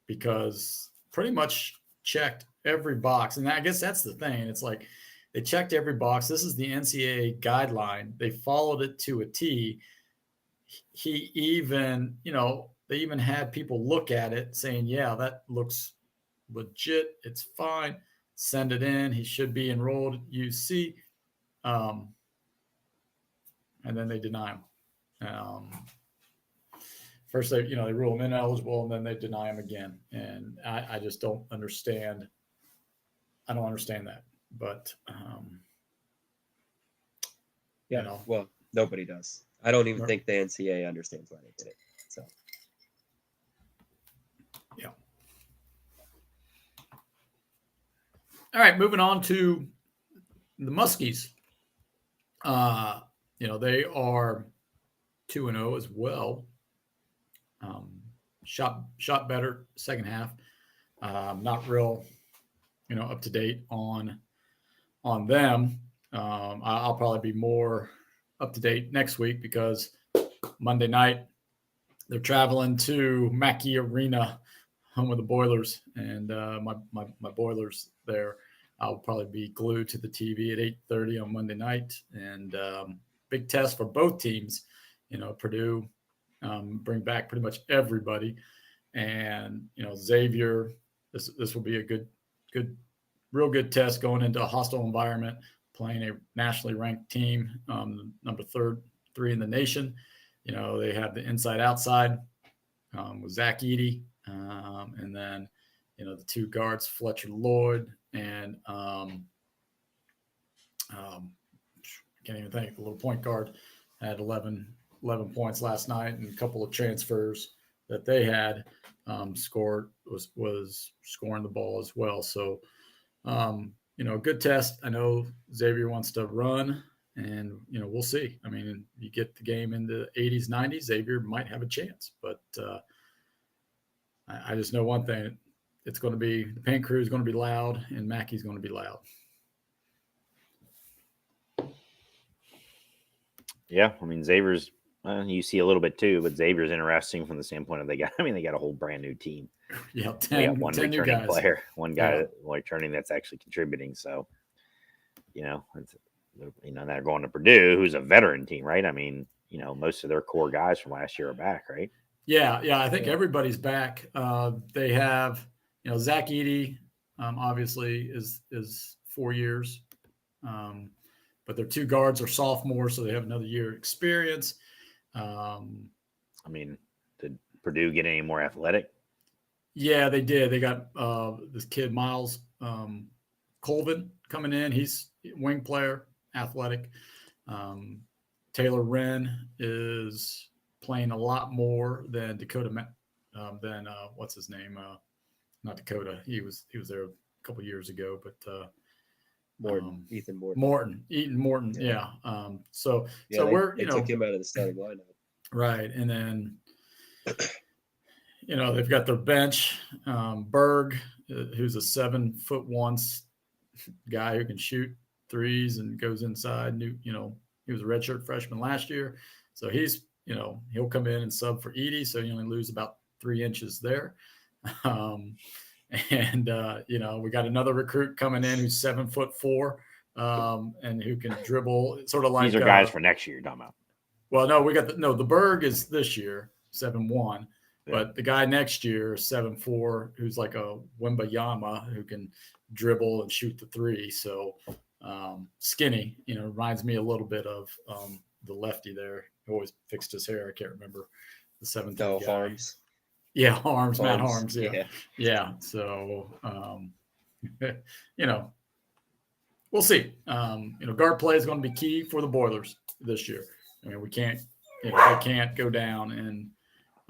because pretty much checked every box. And I guess that's the thing. It's like they checked every box. This is the NCAA guideline. They followed it to a T. He even, they even had people look at it saying, yeah, that looks legit. It's fine. Send it in. He should be enrolled at UC. And then they deny him. First, they rule him ineligible, and then they deny him again. And I just don't understand. I don't understand that. But, well, nobody does. I don't even think the NCAA understands why they did it. So, yeah. All right, moving on to the Muskies. They are 2-0 as well. Shot better second half. Not real, up to date on them. I'll probably be more up to date next week, because Monday night they're traveling to Mackey Arena, home of the Boilers, and my Boilers there. I'll probably be glued to the TV at 8:30 on Monday night, and big test for both teams. Purdue bring back pretty much everybody, and Xavier. This will be a real good test going into a hostile environment, playing a nationally ranked team, number 3 in the nation. They have the inside-outside with Zach Edey, and then the two guards, Fletcher Lloyd and can't even think. The little point guard had 11 points last night, and a couple of transfers that they had was scoring the ball as well. So, good test. I know Xavier wants to run, and we'll see. I mean, you get the game in the 80s, 90s, Xavier might have a chance, but I just know one thing. It's going to be the paint crew is going to be loud, and Mackey's going to be loud. Yeah, I mean, Xavier's you see a little bit too, but Xavier's interesting from the standpoint of they got a whole brand new team. Yeah, they got one 10 new returning guys. player, one guy returning that's actually contributing. So, they're going to Purdue, who's a veteran team, right? I mean, most of their core guys from last year are back, right? Yeah. I think everybody's back. They have, Zach Edey, obviously is 4 years, but their two guards are sophomores, so they have another year experience. I mean, Purdue get any more athletic? Yeah, they did. They got this kid Miles Colvin coming in. He's wing player, athletic. Taylor Wren is playing a lot more than what's his name? Not Dakota. He was there a couple years ago, but Ethan Morton. Morton. Yeah. So they took him out of the starting lineup. Right, and then they've got their bench. Berg, who's a 7'1" guy who can shoot threes and goes inside. He was a redshirt freshman last year, so he's he'll come in and sub for Edey, so you only lose about 3 inches there. We got another recruit coming in who's 7'4", and who can dribble. Sort of like these are guys for next year. You're talking about. Well, no, we got the Berg is this year 7'1", but the guy next year is 7'4", who's like a Wembayama who can dribble and shoot the three. So skinny, reminds me a little bit of the lefty there. He always fixed his hair. I can't remember the 7'3" guy. Harms. Yeah, Matt Harms. Yeah. So, we'll see. Guard play is going to be key for the Boilers this year. I mean, we can't, they can't go down and.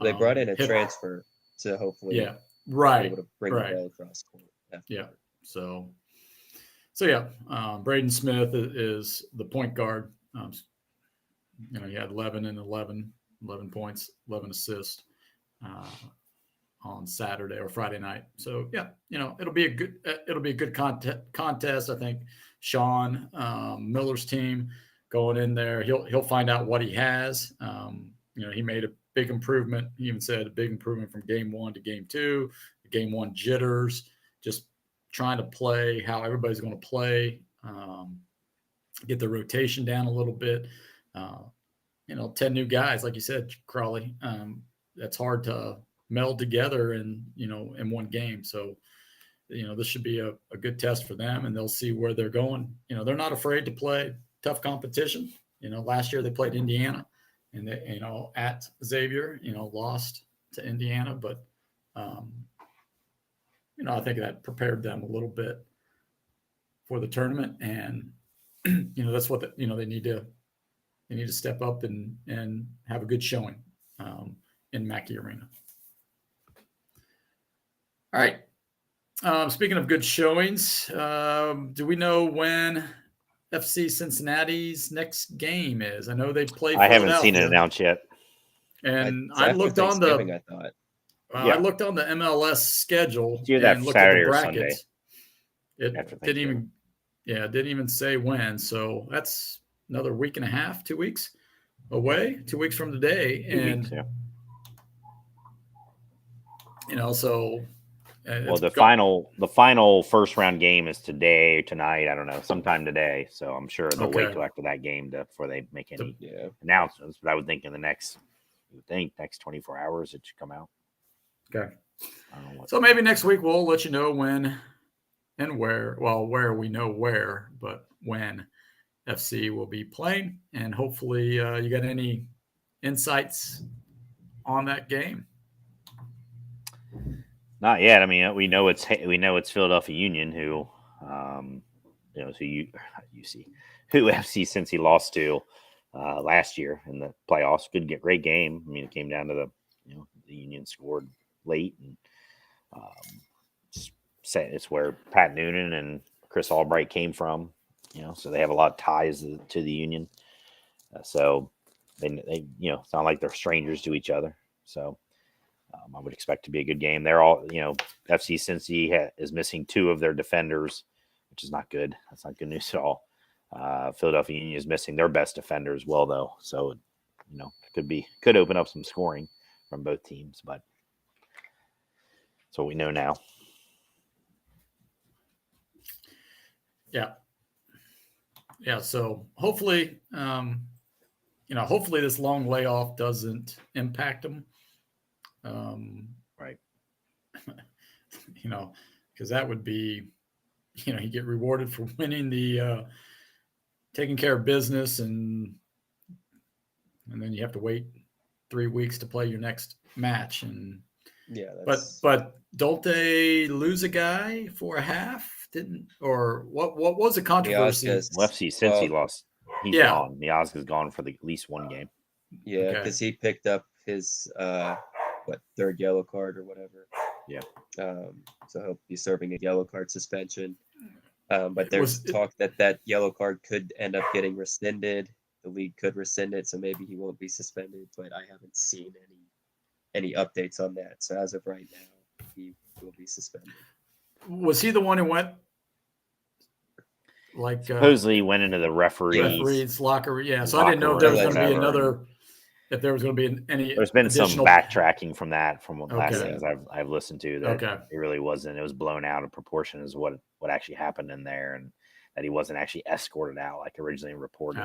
They brought in a transfer to hopefully. Yeah. Right. Be able to bring the ball across court. Yeah. So Braden Smith is the point guard. He had 11 points, 11 assists. On Saturday or Friday night. So it'll be a good contest. I think Sean Miller's team going in there, he'll find out what he has. He made a big improvement. He even said a big improvement from game 1 to game 2, game 1 jitters, just trying to play how everybody's going to play, get the rotation down a little bit. 10 new guys, like you said, Crawley, that's hard to meld together in one game. So, this should be a good test for them, and they'll see where they're going. They're not afraid to play tough competition. Last year they played Indiana and they, at Xavier, lost to Indiana, but, I think that prepared them a little bit for the tournament. And, that's what, they need to step up and have a good showing in Mackey Arena. All right. Speaking of good showings, do we know when FC Cincinnati's next game is? I know they play. I haven't seen it announced yet. And I looked on the. I thought. I looked on the MLS schedule and looked Saturday at the brackets. It didn't even say when. So that's another week and a half, 2 weeks away. 2 weeks from today, so. Well, the final first round game is tonight. I don't know, sometime today. So I'm sure they'll wait till after that game before they make any announcements. But I would think in the next 24 hours it should come out. Okay. So maybe next week we'll let you know when and where. Well, where we know where, but when FC will be playing, and hopefully you got any insights on that game. Not yet. I mean, we know it's Philadelphia Union who, who FC Cincy lost to last year in the playoffs. Great game. I mean, it came down to the Union scored late, and it's where Pat Noonan and Chris Albright came from. So they have a lot of ties to the Union. So they it's not like they're strangers to each other. So. I would expect to be a good game. They're all, FC Cincy is missing 2 of their defenders, which is not good. That's not good news at all. Philadelphia Union is missing their best defender as well, though. So, could open up some scoring from both teams, but that's what we know now. Yeah. Yeah. So hopefully, hopefully this long layoff doesn't impact them. Right. Because that would be, you get rewarded for winning the taking care of business, and then you have to wait 3 weeks to play your next match. And Yeah, but don't they lose a guy for a half? Didn't or what was the controversy? UFC since he lost, he's gone. Miazga's gone for at least one game. Yeah, because he picked up his third yellow card or whatever. Yeah. So he'll be serving a yellow card suspension. But there's talk that yellow card could end up getting rescinded. The league could rescind it, so maybe he won't be suspended. But I haven't seen any updates on that. So as of right now, he will be suspended. Was he the one who went? Like supposedly went into the referee's locker. Yeah, so I didn't know if there was going to be another. If there was going to be any. There's been some backtracking from that from last things I've listened to. That it really wasn't. It was blown out of proportion as what actually happened in there, and that he wasn't actually escorted out like originally reported.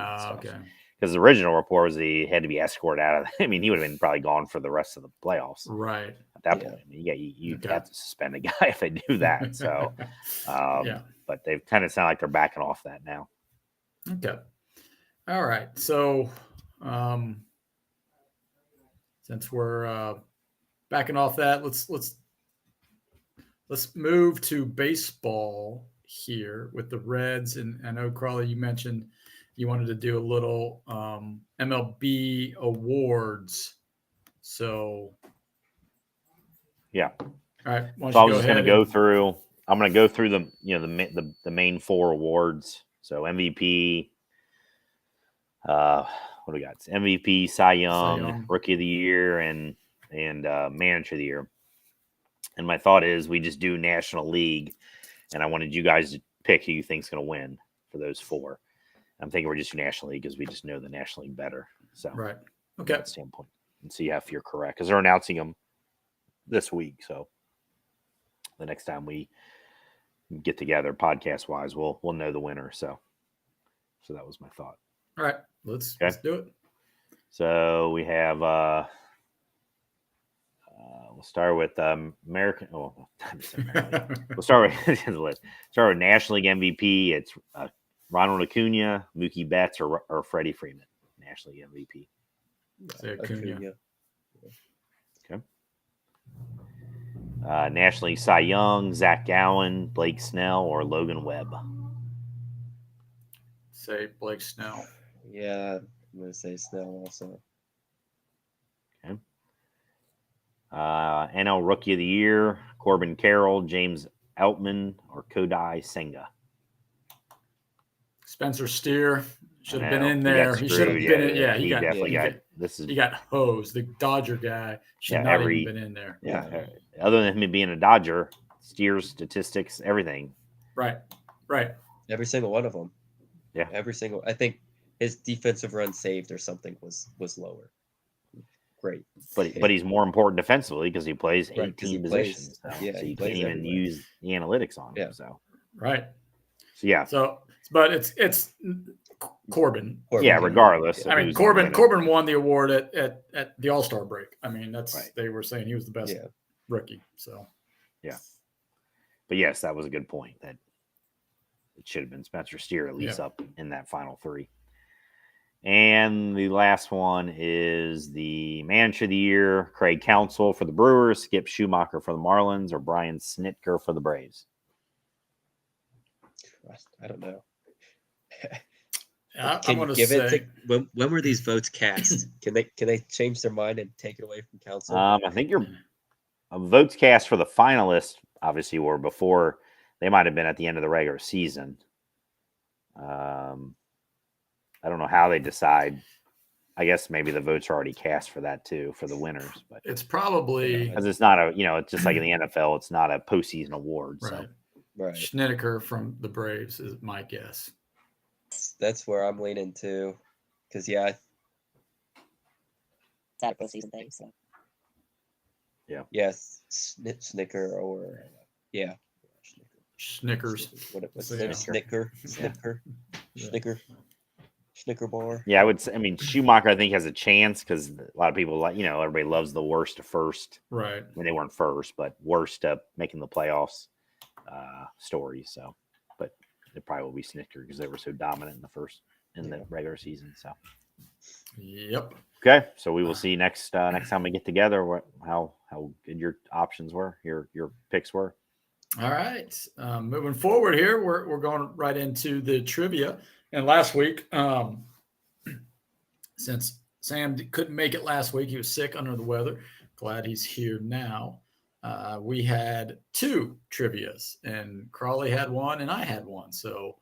Because the original report was he had to be escorted out of. I mean, he would have been probably gone for the rest of the playoffs. Right. At that point, I mean, you have to suspend a guy if they do that. So, but they've kind of sound like they're backing off that now. Okay. All right. So, since we're backing off that, let's move to baseball here with the Reds. And I know, Crawley, you mentioned you wanted to do a little MLB awards. So, yeah. All right. So I was just going to go through. I'm going to go through the main 4 awards. So MVP. What do we got? It's MVP, Cy Young, Rookie of the Year, and Manager of the Year. And my thought is we just do National League, and I wanted you guys to pick who you think's going to win for those 4. I'm thinking we're just do National League because we just know the National League better. So right, okay. From that standpoint, and see if you're correct because they're announcing them this week. So the next time we get together, podcast wise, we'll know the winner. So that was my thought. All right, let's do it. So we have we'll start with American. Oh, we'll start with National League MVP. It's Ronald Acuna, Mookie Betts, or Freddie Freeman. National League MVP. Say Acuna. Okay. National League Cy Young, Zach Gallen, Blake Snell, or Logan Webb. Say Blake Snell. Yeah, I'm going to say Snell also. Okay. NL Rookie of the Year, Corbin Carroll, James Outman, or Kodai Senga. Spencer Steer should have been in there. He should have been in. Yeah, he definitely got. He got hosed. The Dodger guy should not even been in there. Yeah. Other than him being a Dodger, Steer's statistics, everything. Right. Every single one of them. Yeah. Every single. I think his defensive run saved or something was lower. Great. But he's more important defensively because he plays 18 positions. So you can't even use the analytics on him. So right. So yeah. So but it's Corbin. Yeah, regardless. I mean, Corbin won the award at the All-Star break. I mean, they were saying he was the best rookie. So yeah. But yes, that was a good point. That it should have been Spencer Steer at least up in that final 3. And the last one is the Manager of the Year, Craig Counsell for the Brewers, Skip Schumacher for the Marlins, or Brian Snitker for the Braves. I don't know. Can you give it to when were these votes cast? Can they change their mind and take it away from Counsell? I think your votes cast for the finalists obviously were before. They might have been at the end of the regular season. I don't know how they decide. I guess maybe the votes are already cast for that too, for the winners. But it's probably because it's not it's just like in the NFL, it's not a postseason award. Right. So. Right. Schnitker from the Braves is my guess. That's where I'm leaning to, because it's not a postseason thing. So yes, Snicker or Snickers. Snicker bar. Yeah, I would say. I mean, Schumacher I think has a chance because a lot of people everybody loves the worst to first. Right. I mean, they weren't first, but worst to making the playoffs stories. So, but it probably will be Snicker because they were so dominant in the regular season. So, Yep. Okay, so we will see next time we get together how good your options were, your picks were. All right. Moving forward here, we're going right into the trivia. And last week, since Sam couldn't make it last week, he was sick, under the weather. Glad he's here now. We had 2 trivias, and Crawley had one, and I had one. So,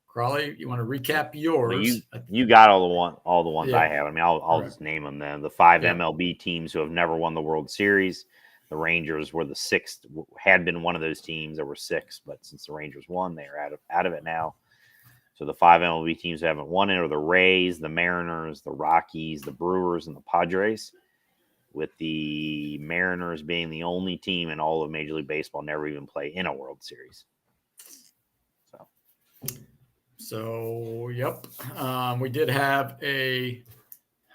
Crawley, you want to recap yours? Well, you got all the ones Yeah. I have. I mean, I'll just name them then. The 5 MLB teams who have never won the World Series. The Rangers were the 6th, had been one of those teams. There were 6, but since the Rangers won, they are out of it now. So the 5 MLB teams who haven't won it are the Rays, the Mariners, the Rockies, the Brewers, and the Padres, with the Mariners being the only team in all of Major League Baseball never even play in a World Series. So yep. We did have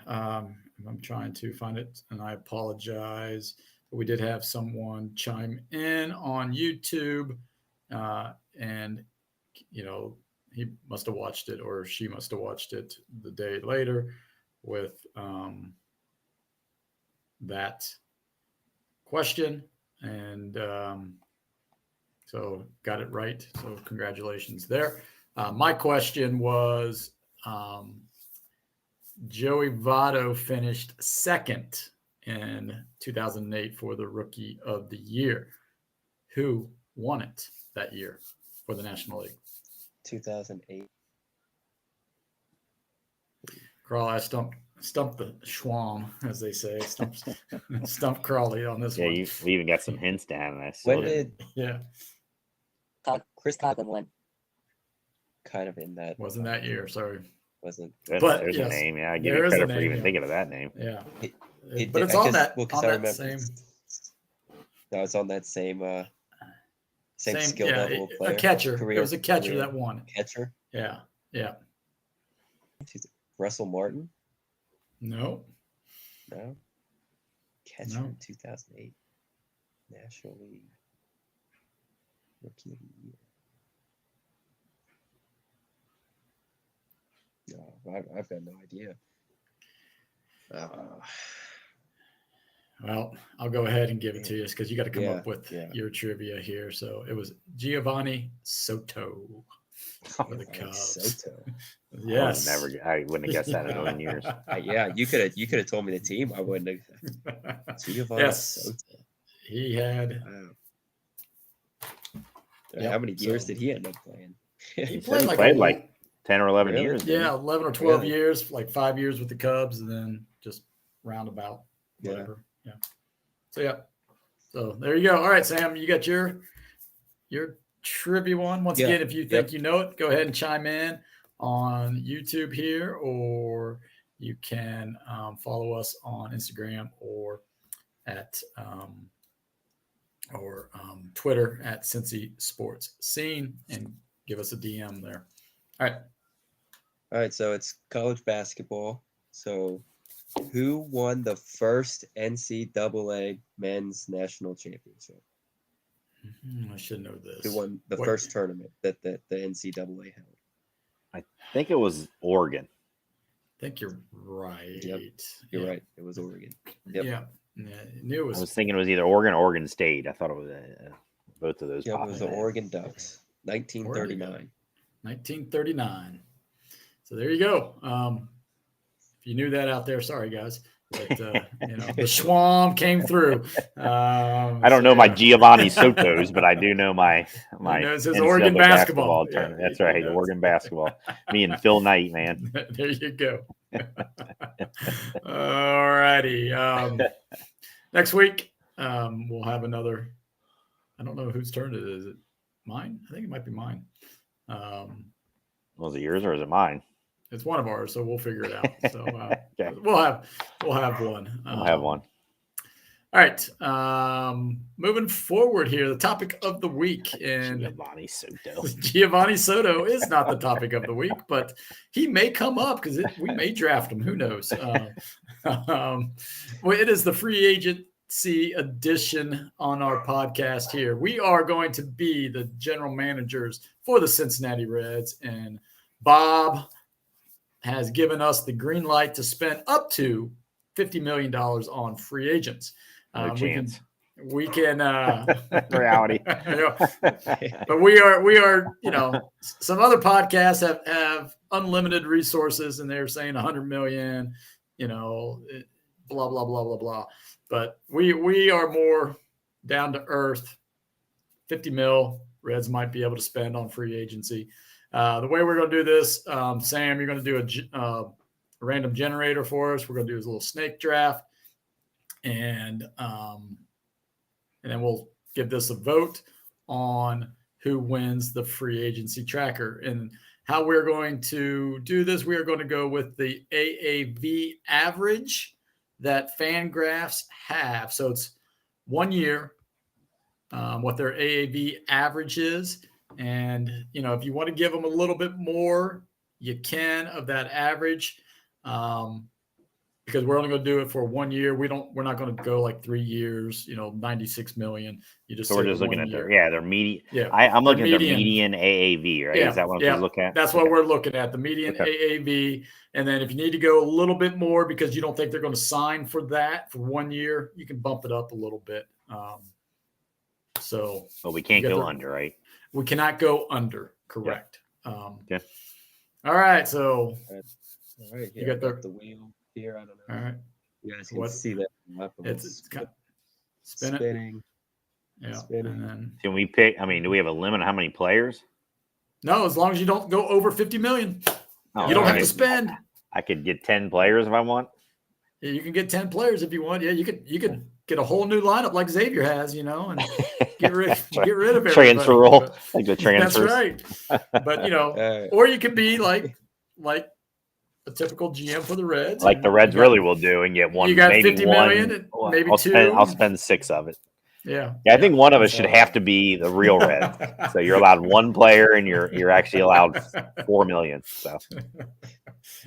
I'm trying to find it, and I apologize. We did have someone chime in on YouTube, and he must have watched it, or she must have watched it the day later with that question, and so got it right. So congratulations there. My question was, Joey Votto finished 2nd in 2008 for the Rookie of the Year. Who won it that year for the National League? 2008. Crawley, I stumped the Schwam, as they say. Stumped Crawley on this one. Yeah, we even got some hints down. When did Chris Coughlin win? Kind of in that. Wasn't that year? Sorry. Wasn't. But there's yes, a name. Yeah, I give you credit for even thinking of that name. Yeah. But it's on that same. No, it's on that same skill level of player. A catcher. It was a catcher that won. Catcher. Yeah. Yeah. Russell Martin. No. Catcher in 2008. National League. Rookie of the Year. No, I've got no idea. Well, I'll go ahead and give it to you because you got to come up with yeah. your trivia here. So it was Giovanni Soto for the Cubs. Soto. Yes. I wouldn't have guessed that in a million years. Yeah, you could have told me the team. I wouldn't have. Giovanni Soto. He had. Wow. How many years did he end up playing? He played like 10 or 11 years. Yeah, 11 or 12 years, like 5 years with the Cubs, and then just roundabout, whatever. Yeah. So there you go. All right, Sam, you got your trivia one. Once again, if you think you know it, go ahead and chime in on YouTube here, or you can follow us on Instagram or at Twitter at Cincy Sports Scene, and give us a DM there. All right. So it's college basketball. So who won the first NCAA men's national championship? I should know this. Who won the first tournament that the NCAA held? I think it was Oregon. I think you're right. Yep. You're right. It was Oregon. Yep. Yeah. I knew it was. I was thinking it was either Oregon or Oregon State. I thought it was both of those. Yeah, it was the Oregon Ducks, 1939. 1939. So there you go. If you knew that out there, sorry guys. But, the Schwam came through. I don't know my Giovanni Sotos, but I do know my his Oregon basketball tournament. That's right, Oregon basketball. Me and Phil Knight, man. There you go. All righty. Next week, we'll have another. I don't know whose turn it is. Is it mine? I think it might be mine. Was it yours or is it mine? It's one of ours, so we'll figure it out. So okay. we'll have one. We'll have one. All right. Moving forward here, the topic of the week. And Giovanni Soto is not the topic of the week, but he may come up because we may draft him. Who knows? Well, it is the free agency edition on our podcast here. We are going to be the general managers for the Cincinnati Reds, and Bob has given us the green light to spend up to $50 million on free agents. No chance. We can Reality. But we are, some other podcasts have unlimited resources and they're saying 100 million, blah, blah, blah, blah, blah. But we are more down to earth. 50 mil Reds might be able to spend on free agency. The way we're going to do this, Sam, you're going to do a random generator for us. We're going to do a little snake draft, and then we'll give this a vote on who wins the free agency tracker. And how we're going to do this, we are going to go with the AAV average that Fangraphs have. So it's 1 year, what their AAV average is. And, if you want to give them a little bit more, you can of that average, because we're only going to do it for 1 year. We're not going to go like 3 years, 96 million. So we're just looking at their median. Yeah. I'm looking at their median AAV, right? Yeah, is that what I'm looking at? That's what we're looking at, the median AAV. And then if you need to go a little bit more because you don't think they're going to sign for that for 1 year, you can bump it up a little bit. But we can't go under, right? We cannot go under, correct. Yeah. All right, so all right, you got the wheel here. I don't know. All right, you guys can see that. It's kind of spinning. Yeah, spinning. And then can we pick? Do we have a limit on how many players? No, as long as you don't go over 50 million, you don't have to spend. I could get 10 players if I want. Yeah, you can get 10 players if you want. Yeah, you could get a whole new lineup like Xavier has, and get rid of everybody. Transfer role, like the transfers. That's right. But or you could be like a typical GM for the Reds, like the Reds really will do, and get one. You got maybe 50 one, million, and maybe I'll two. I'll spend 6 of it. Yeah. I think one of us should have to be the real Reds. So you're allowed one player, and you're actually allowed 4 million. So.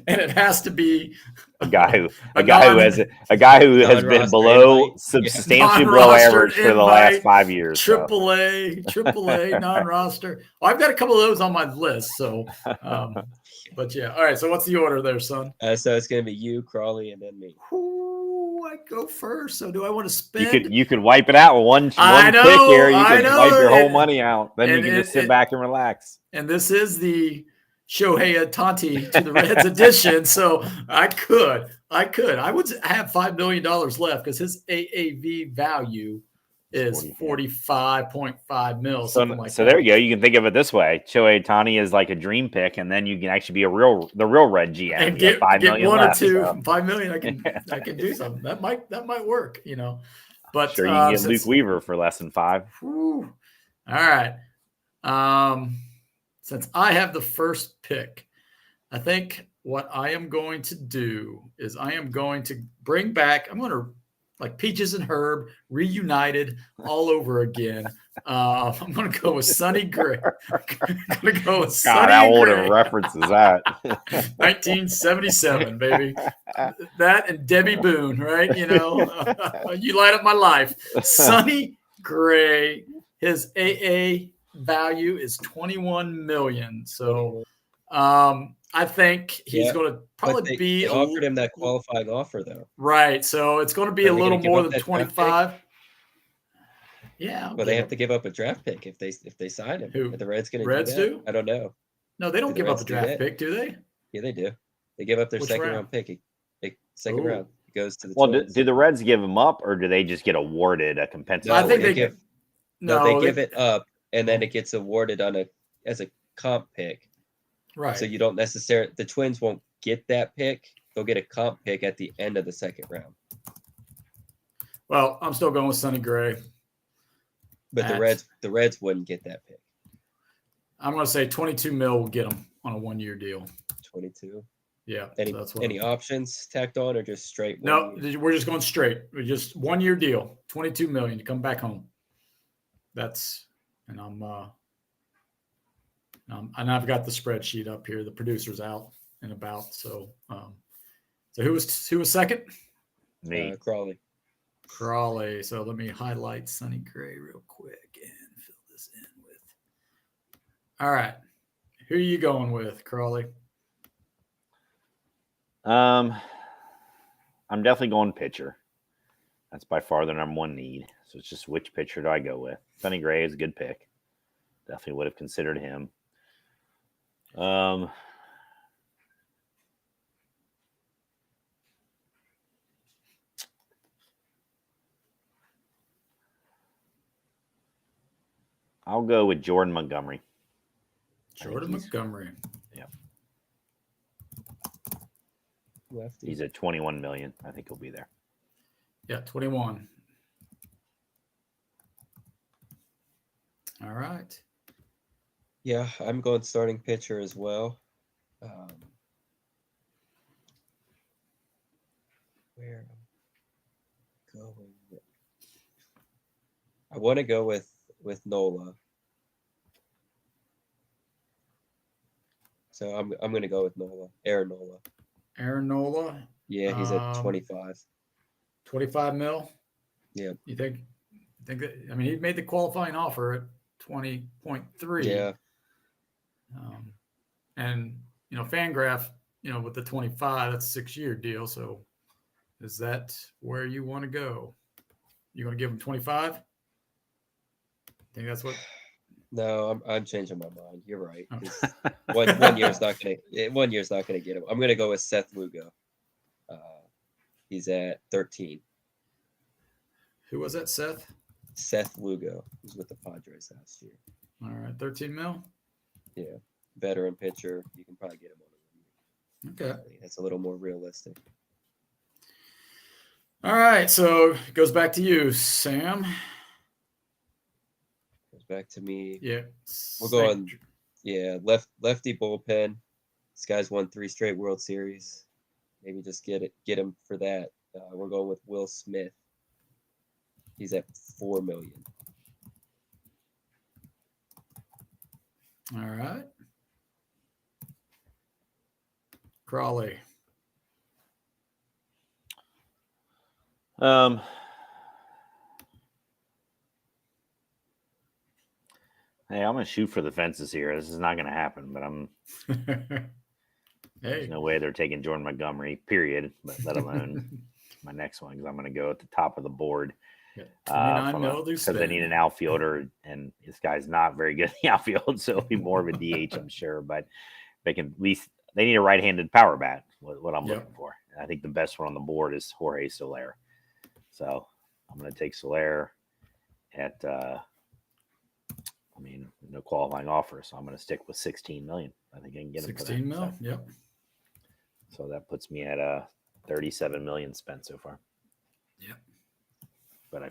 And it has to be a guy who has been below substantially below average for the last 5 years. AAA non-roster. Well, I've got a couple of those on my list. So, but yeah. All right. So what's the order there, son? So it's going to be you, Crawley, and then me. Ooh, I go first. So do I want to spend? You could wipe it out with one pick here. You could wipe your whole money out. Then you can just sit back and relax. And this is the Shohei Ohtani to the Reds edition. So I would have $5 million left because his AAV value is 45.5 mil. So there you go. You can think of it this way: Shohei Ohtani is like a dream pick, and then you can actually be the real Red GM and get $5 million one left, or two. So. 5 million. I can do something. That might work. But sure, you can get Luke Weaver for less than 5. Whew. All right. Since I have the first pick, I think what I am going to do is I am going to bring back, I'm going to, like Peaches and Herb, reunited all over again. I'm going to go with Sonny Gray. I'm going to go with Sonny Gray. How old of a reference is that? 1977, baby. That and Debbie Boone, right? You light up my life. Sonny Gray, his AA value is 21 million. So I think he's going to probably they offered him that qualifying offer though. Right. So it's going to be a little more than 25. Yeah. But they have to give up a draft pick if they sign him. Who? Are the Reds going to Reds do? I don't know. No, they don't give up a draft pick, do they? Yeah, they do. They give up their second round pick. Second round. It goes to the Twins. Do the Reds give him up, or do they just get awarded a compensation? I think they give it up, and then it gets awarded as a comp pick. Right. So you don't necessarily, the Twins won't get that pick. They'll get a comp pick at the end of the second round. Well, I'm still going with Sonny Gray. But the Reds wouldn't get that pick. I'm going to say 22 mil will get them on a 1-year deal. 22. Yeah. Any options tacked on or just straight? No, we're just going straight. We're just 1-year deal, 22 million to come back home. And I've got the spreadsheet up here. The producer's out and about. So who was second? Me. Crawley. So let me highlight Sonny Gray real quick and fill this in with. All right. Who are you going with, Crawley? I'm definitely going pitcher. That's by far the number one need. So it's just which pitcher do I go with? Sonny Gray is a good pick. Definitely would have considered him. I'll go with Jordan Montgomery. Jordan Montgomery. Yeah. Lefty. He's at 21 million. I think he'll be there. Yeah, 21. All right. Yeah, I'm going starting pitcher as well. Where I'm going? I want to go with Nola. So I'm going to go with Nola. Aaron Nola. Aaron Nola. Yeah, he's at 25. 25 mil. Yeah. You think that? I mean, he made the qualifying offer at 20.3. Yeah. And Fangraph, with the 25, that's a 6-year deal. So, is that where you want to go? You want to give him 25? I think that's what. No, I'm changing my mind. You're right. One year's not gonna get him. I'm gonna go with Seth Lugo. He's at 13. Who was that, Seth? Seth Lugo. He was with the Padres last year. All right, 13 mil. Yeah, veteran pitcher. You can probably get him on a Okay. That's a little more realistic. All right, so it goes back to you, Sam. Goes back to me. Yeah. We're going. Yeah, lefty bullpen. This guy's won 3 straight World Series. Maybe just get him for that. We're going with Will Smith. He's at 4 million. All right. Crawley. Hey, I'm gonna shoot for the fences here. This is not gonna happen, but there's no way they're taking Jordan Montgomery, period. But let alone my next one, because I'm gonna go at the top of the board. Because they need an outfielder, and this guy's not very good in the outfield, so it'll be more of a DH, I'm sure. But they can at least they need a right-handed power bat. What I'm looking for. And I think the best one on the board is Jorge Soler. So I'm going to take Soler at. No qualifying offer, so I'm going to stick with 16 million. I think I can get him 16 mil. So. Yep. So that puts me at 37 million spent so far. Yep. But I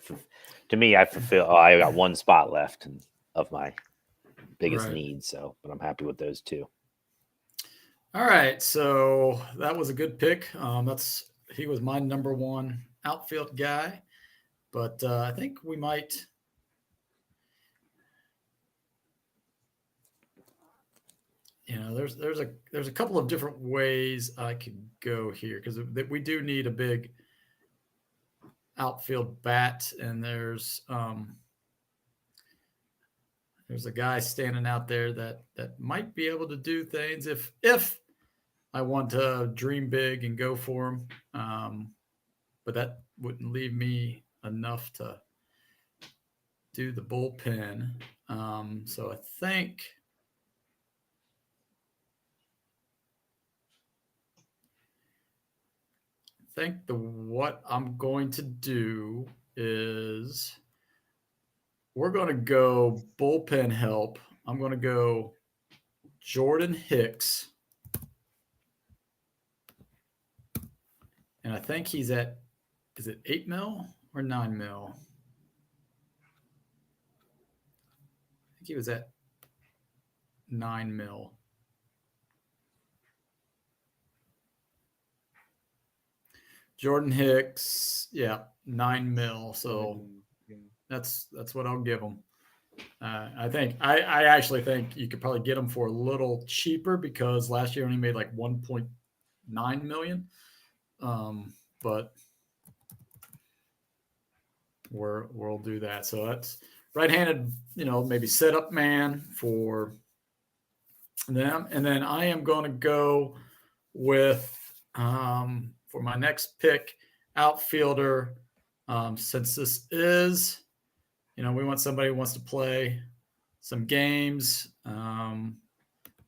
fulfill. I got one spot left of my biggest needs. So, but I'm happy with those two. All right, so that was a good pick. He was my number one outfield guy, but I think we might. There's a couple of different ways I could go here because we do need a big outfield bat, and there's a guy standing out there that might be able to do things if I want to dream big and go for him, but that wouldn't leave me enough to do the bullpen. So I think. What I'm going to do is we're going to go bullpen help. I'm going to go Jordan Hicks. And I think he's at, is it 8 mil or 9 mil? I think he was at 9 mil. Jordan Hicks, 9 mil. So that's what I'll give him. I actually think you could probably get him for a little cheaper because last year only made like 1.9 million. But we'll do that. So that's right-handed, maybe setup man for them. And then I am going to go with For my next pick, outfielder, since this is, we want somebody who wants to play some games. I'm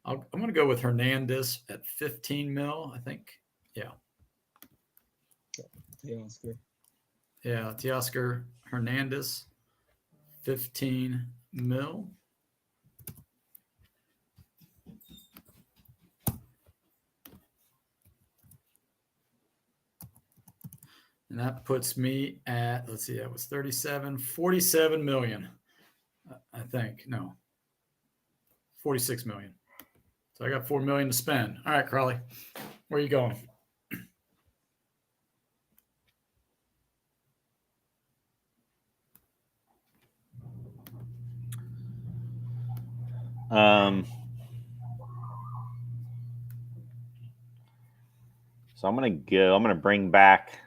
going to go with Hernandez at 15 mil, I think. Yeah. Teoscar. Yeah, Teoscar Hernandez, 15 mil. And that puts me at, let's see, that was 47 million, I think. No, 46 million. So I got 4 million to spend. All right, Crawley, where are you going? So I'm gonna bring back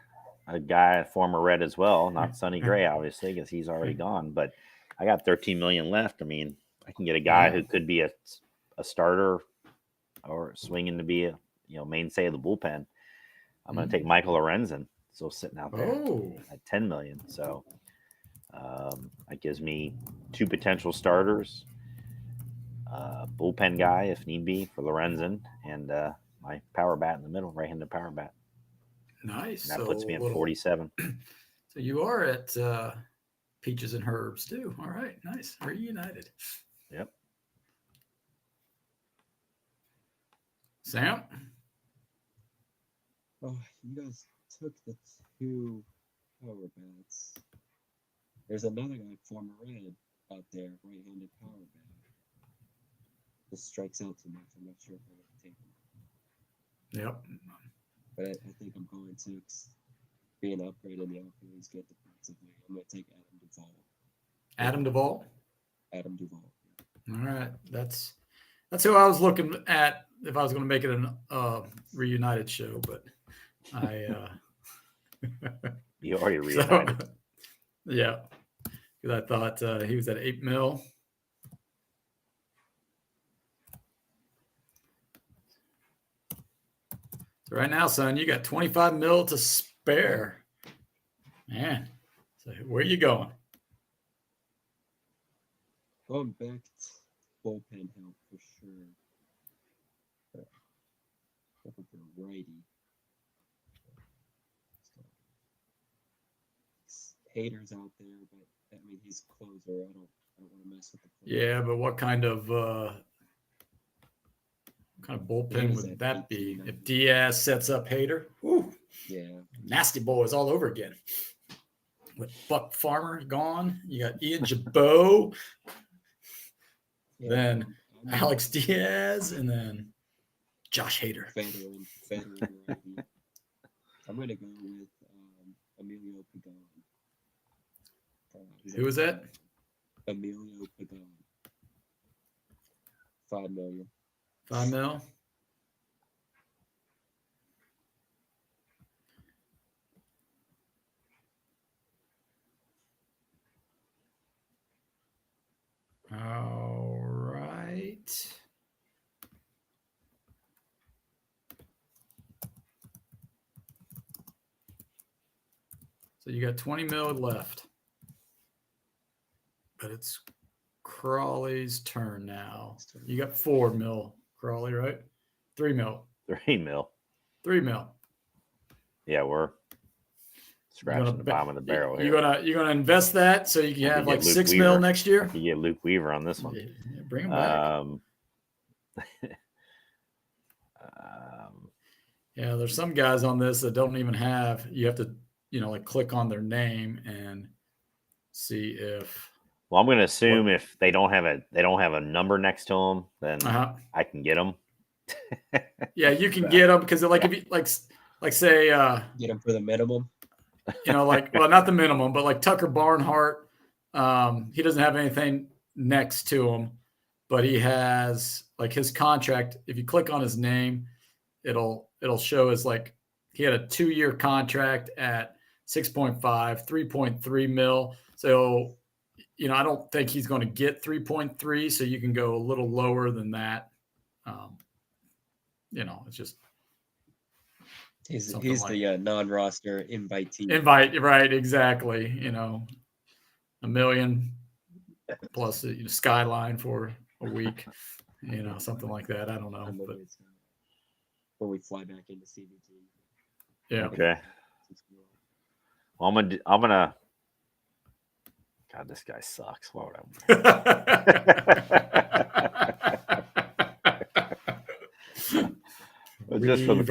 a guy, a former Red as well, not Sonny Gray, obviously, because he's already gone. But I got 13 million left. I mean, I can get a guy who could be a starter or swinging to be a mainstay of the bullpen. I'm gonna take Michael Lorenzen, still sitting out there at 10 million. So that gives me 2 potential starters, bullpen guy if need be for Lorenzen, and my power bat in the middle, right-handed power bat. Nice. And that puts me at 47. So you are at Peaches and Herbs too. All right, nice. Reunited. Yep. Sam? Oh, you guys took the 2 power bats. There's another guy, former Red, out there, right-handed power bat. Just strikes out too much. I'm not sure if I would take him. Yep. But I think I'm going to be an upgrade in the outfield. He's good defensively. I'm going to take Adam Duvall. Adam Duvall? Yeah. All right. That's who I was looking at if I was going to make it a reunited show, but I You already reunited. So, yeah. Because I thought he was at 8 mil. So right now, son, you got 25 mil to spare. Man. So where are you going? Going back to bullpen help for sure. Looking for a righty. Haters out there, but I mean he's a closer. I don't want to mess with the closer. Yeah, but what kind of bullpen would that be? If Diaz sets up Hader? Ooh. Yeah. Nasty boys all over again. With Buck Farmer gone, you got Ian Jabot, then Alex Diaz, and then Josh Hader. Veteran righty. I'm going to go with Emilio Pagan. Who was that? Emilio Pagan. 5 million. 5 mil? All right. So you got 20 mil left. But it's Crawley's turn now. You got 4 mil, Crawley, right? 3 mil. 3 mil. 3 mil. Yeah, we're scratching the bottom of the barrel here. You're gonna invest that so you can have like 6 mil next year. You get Luke Weaver on this one. Yeah, bring him back. Yeah, there's some guys on this that don't even have. You have to, like click on their name and see if. Well, I'm going to assume if they don't have a number next to them, then I can get them. Yeah, you can get them because if you like say get them for the minimum. Not the minimum, but like Tucker Barnhart, he doesn't have anything next to him, but he has like his contract. If you click on his name, it'll show as like he had a 2-year contract at 6.5, 3.3 mil. So, I don't think he's going to get 3.3. So you can go a little lower than that. It's just He's Something the non-roster invitee. Invite, right? Exactly. $1 million plus skyline for a week. Something like that. I don't know. And then But it's, when we fly back into CBT. yeah. Okay. Well, I'm gonna. God, this guy sucks. Why would I? Just for the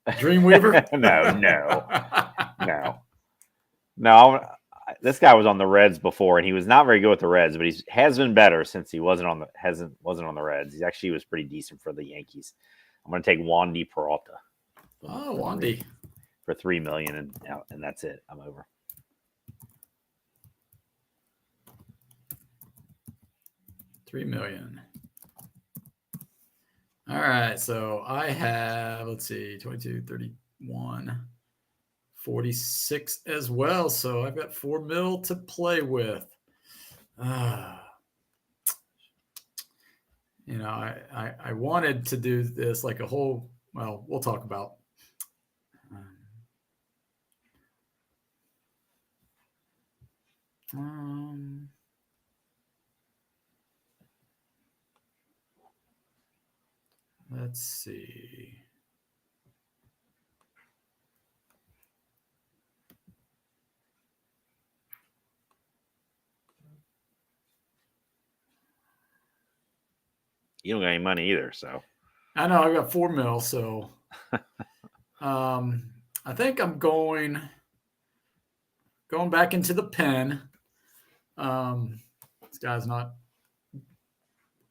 Dreamweaver? No. This guy was on the Reds before, and he was not very good with the Reds, but he has been better since he wasn't on the Reds. He was pretty decent for the Yankees. I'm going to take Wandy Peralta. Oh, Wandy for $3 million, and that's it. I'm over. $3 million. All right, so I have 22, 31, 46 as well. So I've got $4 million to play with. I wanted to do this like a whole. Well, we'll talk about. Let's see. You don't got any money either, so. I know I got $4 million, so I think I'm going back into the pen. This guy's not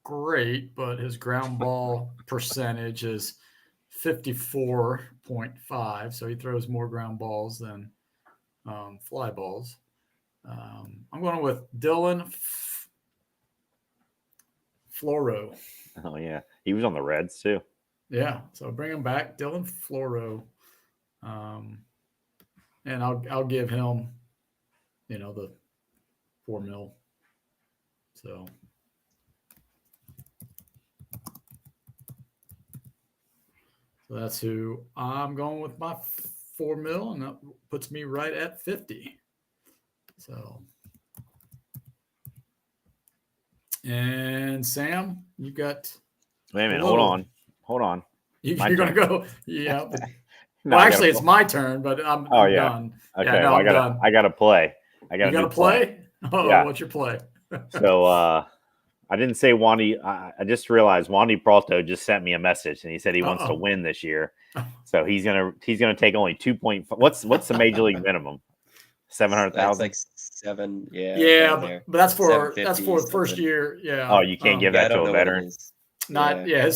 great, but his ground ball percentage is 54.5, so he throws more ground balls than fly balls. I'm going with Dylan Floro. Oh yeah, he was on the Reds too. Yeah, so bring him back, Dylan Floro, and I'll give him, the $4 million. So that's who I'm going with my $4 million, and that puts me right at 50. So, and Sam, you got. Wait a minute. Hold on. You're going to go. Yeah. No, well, actually, it's my turn, but I'm done. Okay. Yeah, no, I got to play. You got to play? Oh, yeah. What's your play? So, I didn't say Wandy. I just realized Wandy Peralta just sent me a message, and he said he wants to win this year. So he's gonna take only 2.5. What's the major league minimum? 700,000. That's like 7. Yeah. Yeah, but that's for the first year. Yeah. Oh, you can't give that to a veteran. His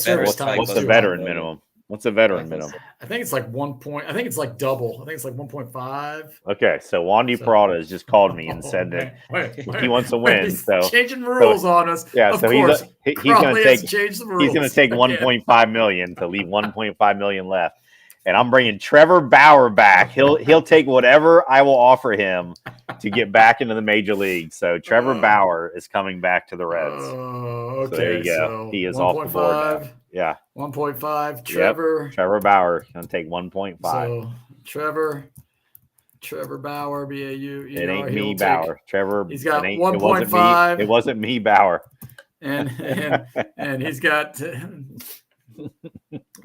service time. What's the veteran minimum? What's the veteran minimum? I think it's like 1 point. I think it's like double. I think it's like 1.5. Okay, so Wandy Peralta has just called me and said that he wants to win. So changing the rules on us. Yeah, of so course, he's going to take change the rules. He's going to take 1.5 million to leave 1.5 million left, and I'm bringing Trevor Bauer back. He'll take whatever I will offer him to get back into the major league. So Trevor Bauer is coming back to the Reds. Okay, so there you go. So he is off the board now. Yeah. 1.5. Trevor. Yep. Trevor Bauer going to take 1.5. So Trevor Bauer, BAU. It ain't me, Bauer. Trevor. He's got 1.5. It wasn't me, Bauer. And he's got some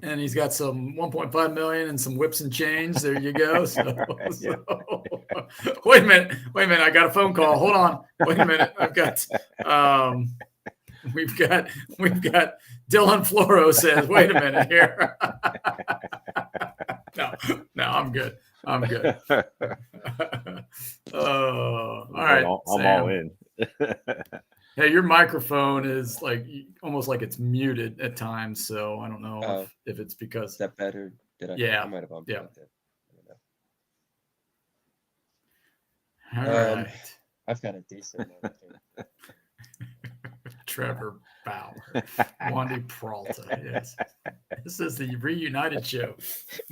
1.5 million and some whips and chains. There you go. Wait a minute. I got a phone call. Hold on. Wait a minute. I've got we've got Dylan Floro says, wait a minute here. No, I'm good. All right. I'm Sam. all in. Hey, your microphone is almost like it's muted at times, so I don't know if it's because. Is that better? Did I? Yeah. I might have Yeah. it. All right. I've got a decent one. Trevor Bauer, Wandy Peralta. Yes, this is the reunited show.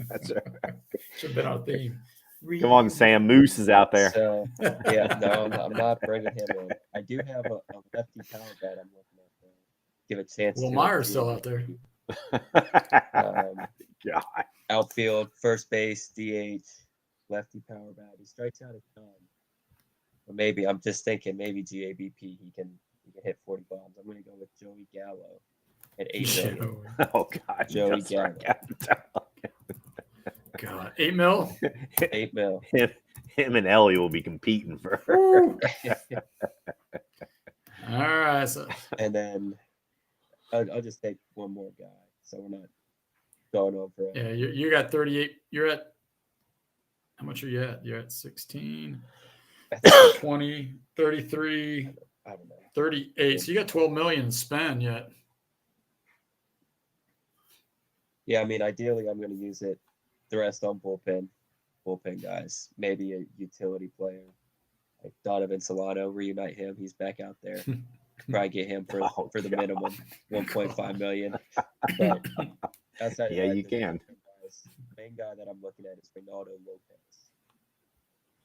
That's right. Should have been our theme. Come on, Sam. Moose is out there. So, no, I'm not bringing him in. I do have a lefty power bat I'm looking at. Give a chance. Will Meyer's still out there. God. Outfield, first base, DH, lefty power bat. He strikes out a ton. But maybe I'm just thinking maybe GABP he can hit 40 bombs. I'm gonna go with Joey Gallo at 8 million. Oh God. Joey Gallo. God, 8 mil. 8 mil. Him and Ellie will be competing for. All right. So And then I'll just take one more guy, so we're not going over. yeah, you got 38. You're at how much are you at? You're at 16, 20, 33, I don't know. 38. So you got 12 million to spend yet. Yeah, I mean, ideally, I'm going to use it. The rest on bullpen guys. Maybe a utility player like Donovan Solano. Reunite him. He's back out there. Probably get him for the minimum, 1.5 million. But outside Yeah, of that, you can. The main guy that I'm looking at is Reynaldo Lopez.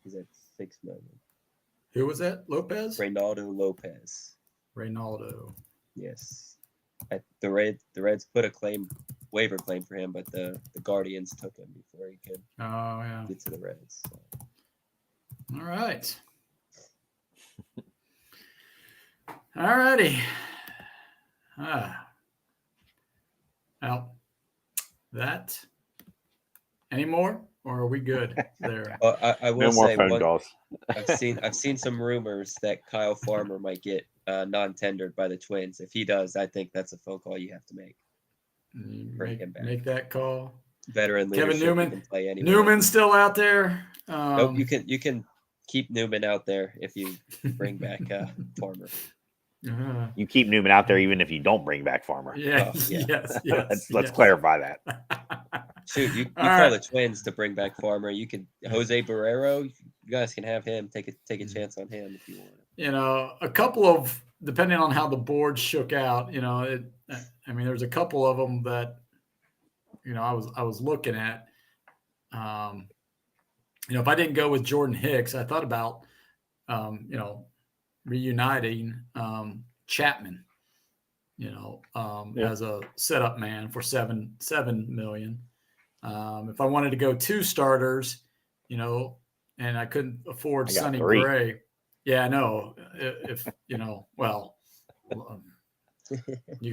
He's at 6 million. Who was that? Lopez? Reynaldo Lopez. Reynaldo. Yes. The Reds put a waiver claim for him, but the Guardians took him before he could get to the Reds. So. All right. All righty. Now, that. Any more, or are we good there? I will No more say phone calls. I've seen some rumors that Kyle Farmer might get non-tendered by the Twins. If he does, I think that's a phone call you have to make. Bring him back. Make that call. Veteran Kevin leadership. Newman. Can play anywhere. Newman's still out there. Nope, you can keep Newman out there if you bring back Farmer. You keep Newman out there even if you don't bring back Farmer. Yeah. Yes. Let's clarify that. Shoot, you call the Twins to bring back Farmer. You could Jose Barrero. You guys can have him take a chance on him if you want. You know, a couple of depending on how the board shook out. You know, there's a couple of them that I was looking at. If I didn't go with Jordan Hicks, I thought about reuniting Chapman. As a setup man for $7 million. If I wanted to go 2 starters, and I couldn't afford Sonny 3. Gray. Yeah, I know. If you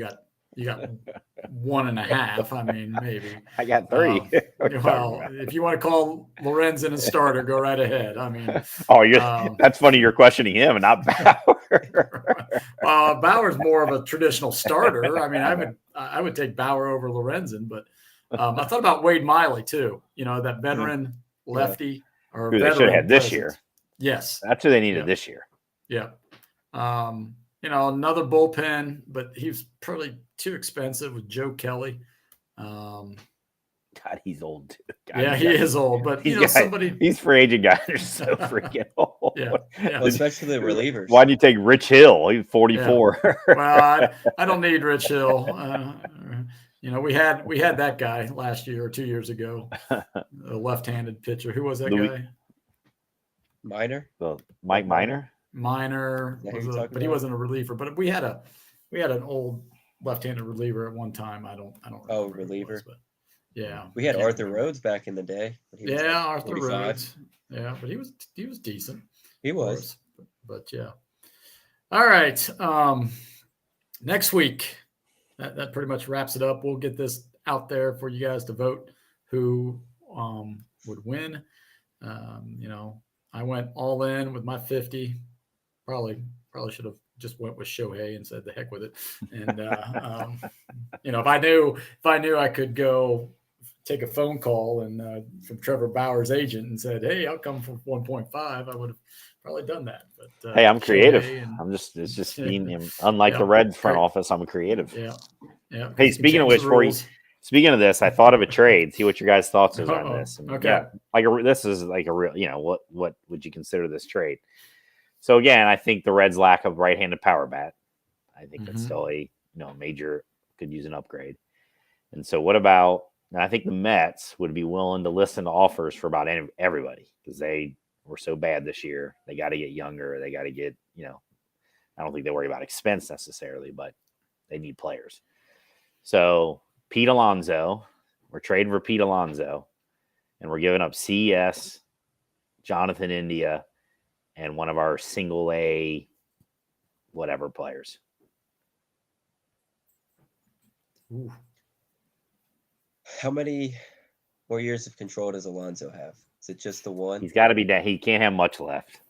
got 1.5. I mean, maybe. I got 3. If you want to call Lorenzen a starter, go right ahead. I mean, that's funny. You're questioning him and not Bauer. Bauer's more of a traditional starter. I mean, I would take Bauer over Lorenzen, but I thought about Wade Miley too. That veteran lefty or who they should have had this year. Yes, that's who they needed this year. Yeah. Another bullpen, but he was probably too expensive with Joe Kelly. God, he's old too. God, he is old, but these free agent guys are so freaking old. Yeah. Well, especially the relievers. Why do you take Rich Hill? He's 44. Yeah. Well, I don't need Rich Hill. We had that guy last year or 2 years ago, a left-handed pitcher. Who was that guy? Minor. Mike Minor. Minor, but he wasn't a reliever. But we had an old left-handed reliever at one time. I don't remember. Oh, reliever. But yeah, we had Arthur Rhodes back in the day. Arthur Rhodes. Yeah, but he was decent. He was. But yeah. All right. Next week, that pretty much wraps it up. We'll get this out there for you guys to vote who would win. I went all in with my 50. Probably should have just went with Shohei and said the heck with it. And if I knew I could go take a phone call and from Trevor Bauer's agent and said, "Hey, I'll come for 1.5," I would have probably done that. But hey, I'm creative. It's just being unlike the Reds front office. I'm a creative. Yeah. Hey, speaking of which, speaking of this, I thought of a trade. See what your guys' thoughts is on this. And okay. This is like a real. What would you consider this trade? So again, I think the Reds' lack of right-handed power bat. I think that's still a major could use an upgrade. And so what about? And I think the Mets would be willing to listen to offers for about everybody because they were so bad this year. They got to get younger. They got to get I don't think they worry about expense necessarily, but they need players. So Pete Alonso, We're trading for Pete Alonso, and we're giving up CES, Jonathan India, and one of our single A whatever players. Ooh. How many more years of control does Alonso have? Is it just the one? He's got to be that. He can't have much left.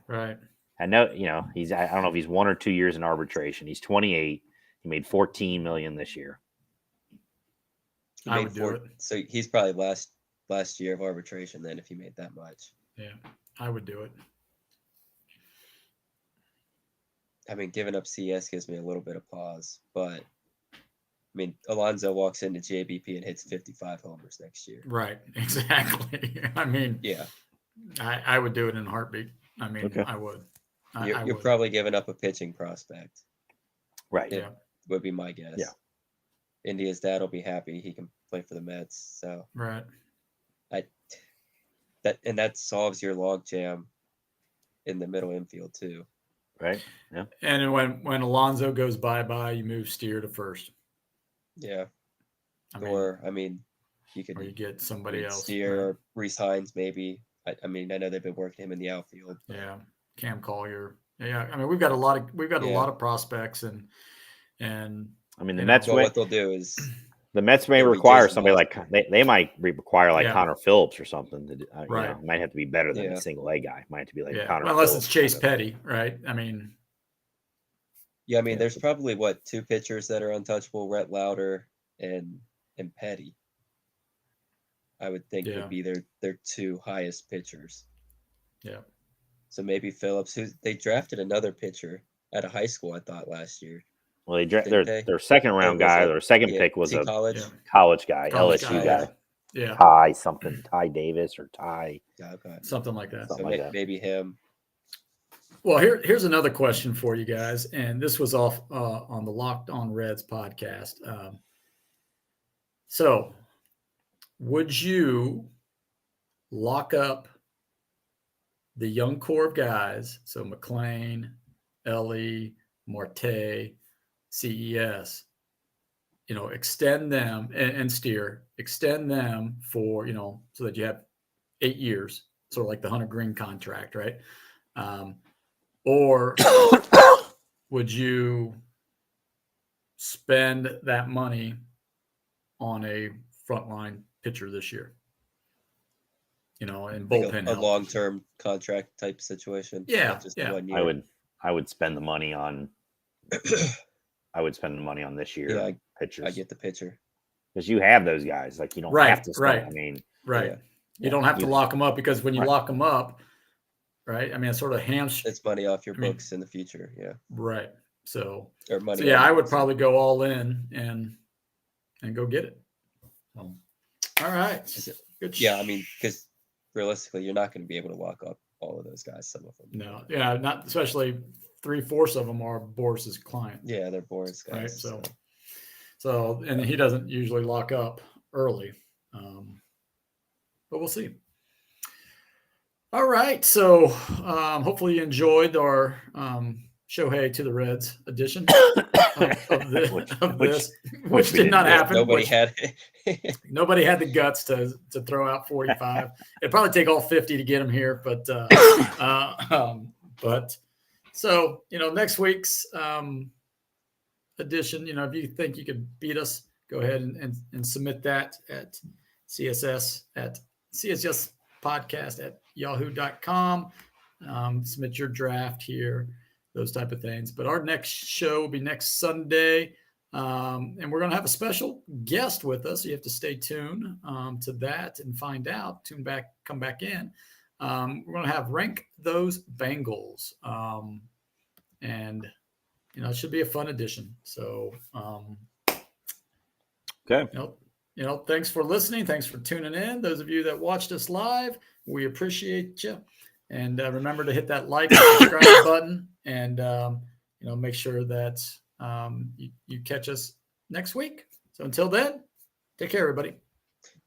Right. I know, I don't know if he's 1 or 2 years in arbitration. He's 28. He made $14 million this year. I would do it. So he's probably last year of arbitration then if he made that much. Yeah, I would do it. I mean, giving up CS gives me a little bit of pause, but I mean, Alonso walks into JBP and hits 55 homers next year. Right, exactly. I mean, yeah, I would do it in a heartbeat. I mean, okay. I would. You're probably giving up a pitching prospect. Right. Yeah. Would be my guess. Yeah. India's dad will be happy he can play for the Mets. So right. That solves your log jam in the middle infield too. Right. Yeah. And when Alonso goes bye, you move Steer to first. Yeah. I mean, you could get somebody else. Steer or Reese Hines maybe. I mean, I know they've been working him in the outfield. Yeah. Cam Collier. Yeah. I mean, we've got a lot of prospects and I mean the Mets. What they'll do is the Mets may require somebody like they might require like Connor Phillips or something. Right. Might have to be better than a single A guy. Might have to be like Connor. Unless Phillips, it's Chase Petty, right? I mean. Yeah, I mean, there's probably 2 pitchers that are untouchable: Rhett Lauder and Petty. I would think would be their 2 highest pitchers. Yeah. So maybe Phillips, who they drafted another pitcher out of high school, I thought last year. Well, their second round guy, their second pick was a college guy, LSU guy. Yeah. Ty Davis or Ty. Yeah, okay. Something like that. So maybe him. Well, here's another question for you guys, and this was off on the Locked On Reds podcast. So, would you lock up the young core of guys? So McLean, Ellie, Marte, CES. Extend them and Steer. Extend them for so that you have 8 years, sort of like the Hunter Green contract, right? Or would you spend that money on a frontline pitcher this year? And bullpen a long-term contract type situation. Yeah, just 1 year. I would spend the money on. I would spend the money on this year. Yeah, pitchers. I get the pitcher because you have those guys. Like you don't have to. Spend, I mean, right. You don't have to lock them up because when you lock them up. Right. I mean, it's sort of it's money off your books in the future. Yeah. Right. So money. I would probably go all in and go get it. All right. Good. Yeah. I mean, because realistically, you're not going to be able to lock up all of those guys. Some of them. No. Yeah. Not especially 3/4 of them are Boris's client. Yeah, they're Boris guys. Right. So and he doesn't usually lock up early, but we'll see. All right, so hopefully you enjoyed our Shohei to the Reds edition of this, which did not happen. Nobody had the guts to throw out 45. It'd probably take all 50 to get him here, but so next week's edition, if you think you could beat us, go ahead and submit that at CSSpodcast@yahoo.com. Submit your draft here, those type of things. But our next show will be next Sunday, and we're going to have a special guest with us. So you have to stay tuned to that and find out. Come back in. We're going to have Rank Those Bengals, and it should be a fun edition. So, okay. Thanks for listening. Thanks for tuning in. Those of you that watched us live, we appreciate you. And remember to hit that like and subscribe button, and make sure that you catch us next week. So until then, take care, everybody.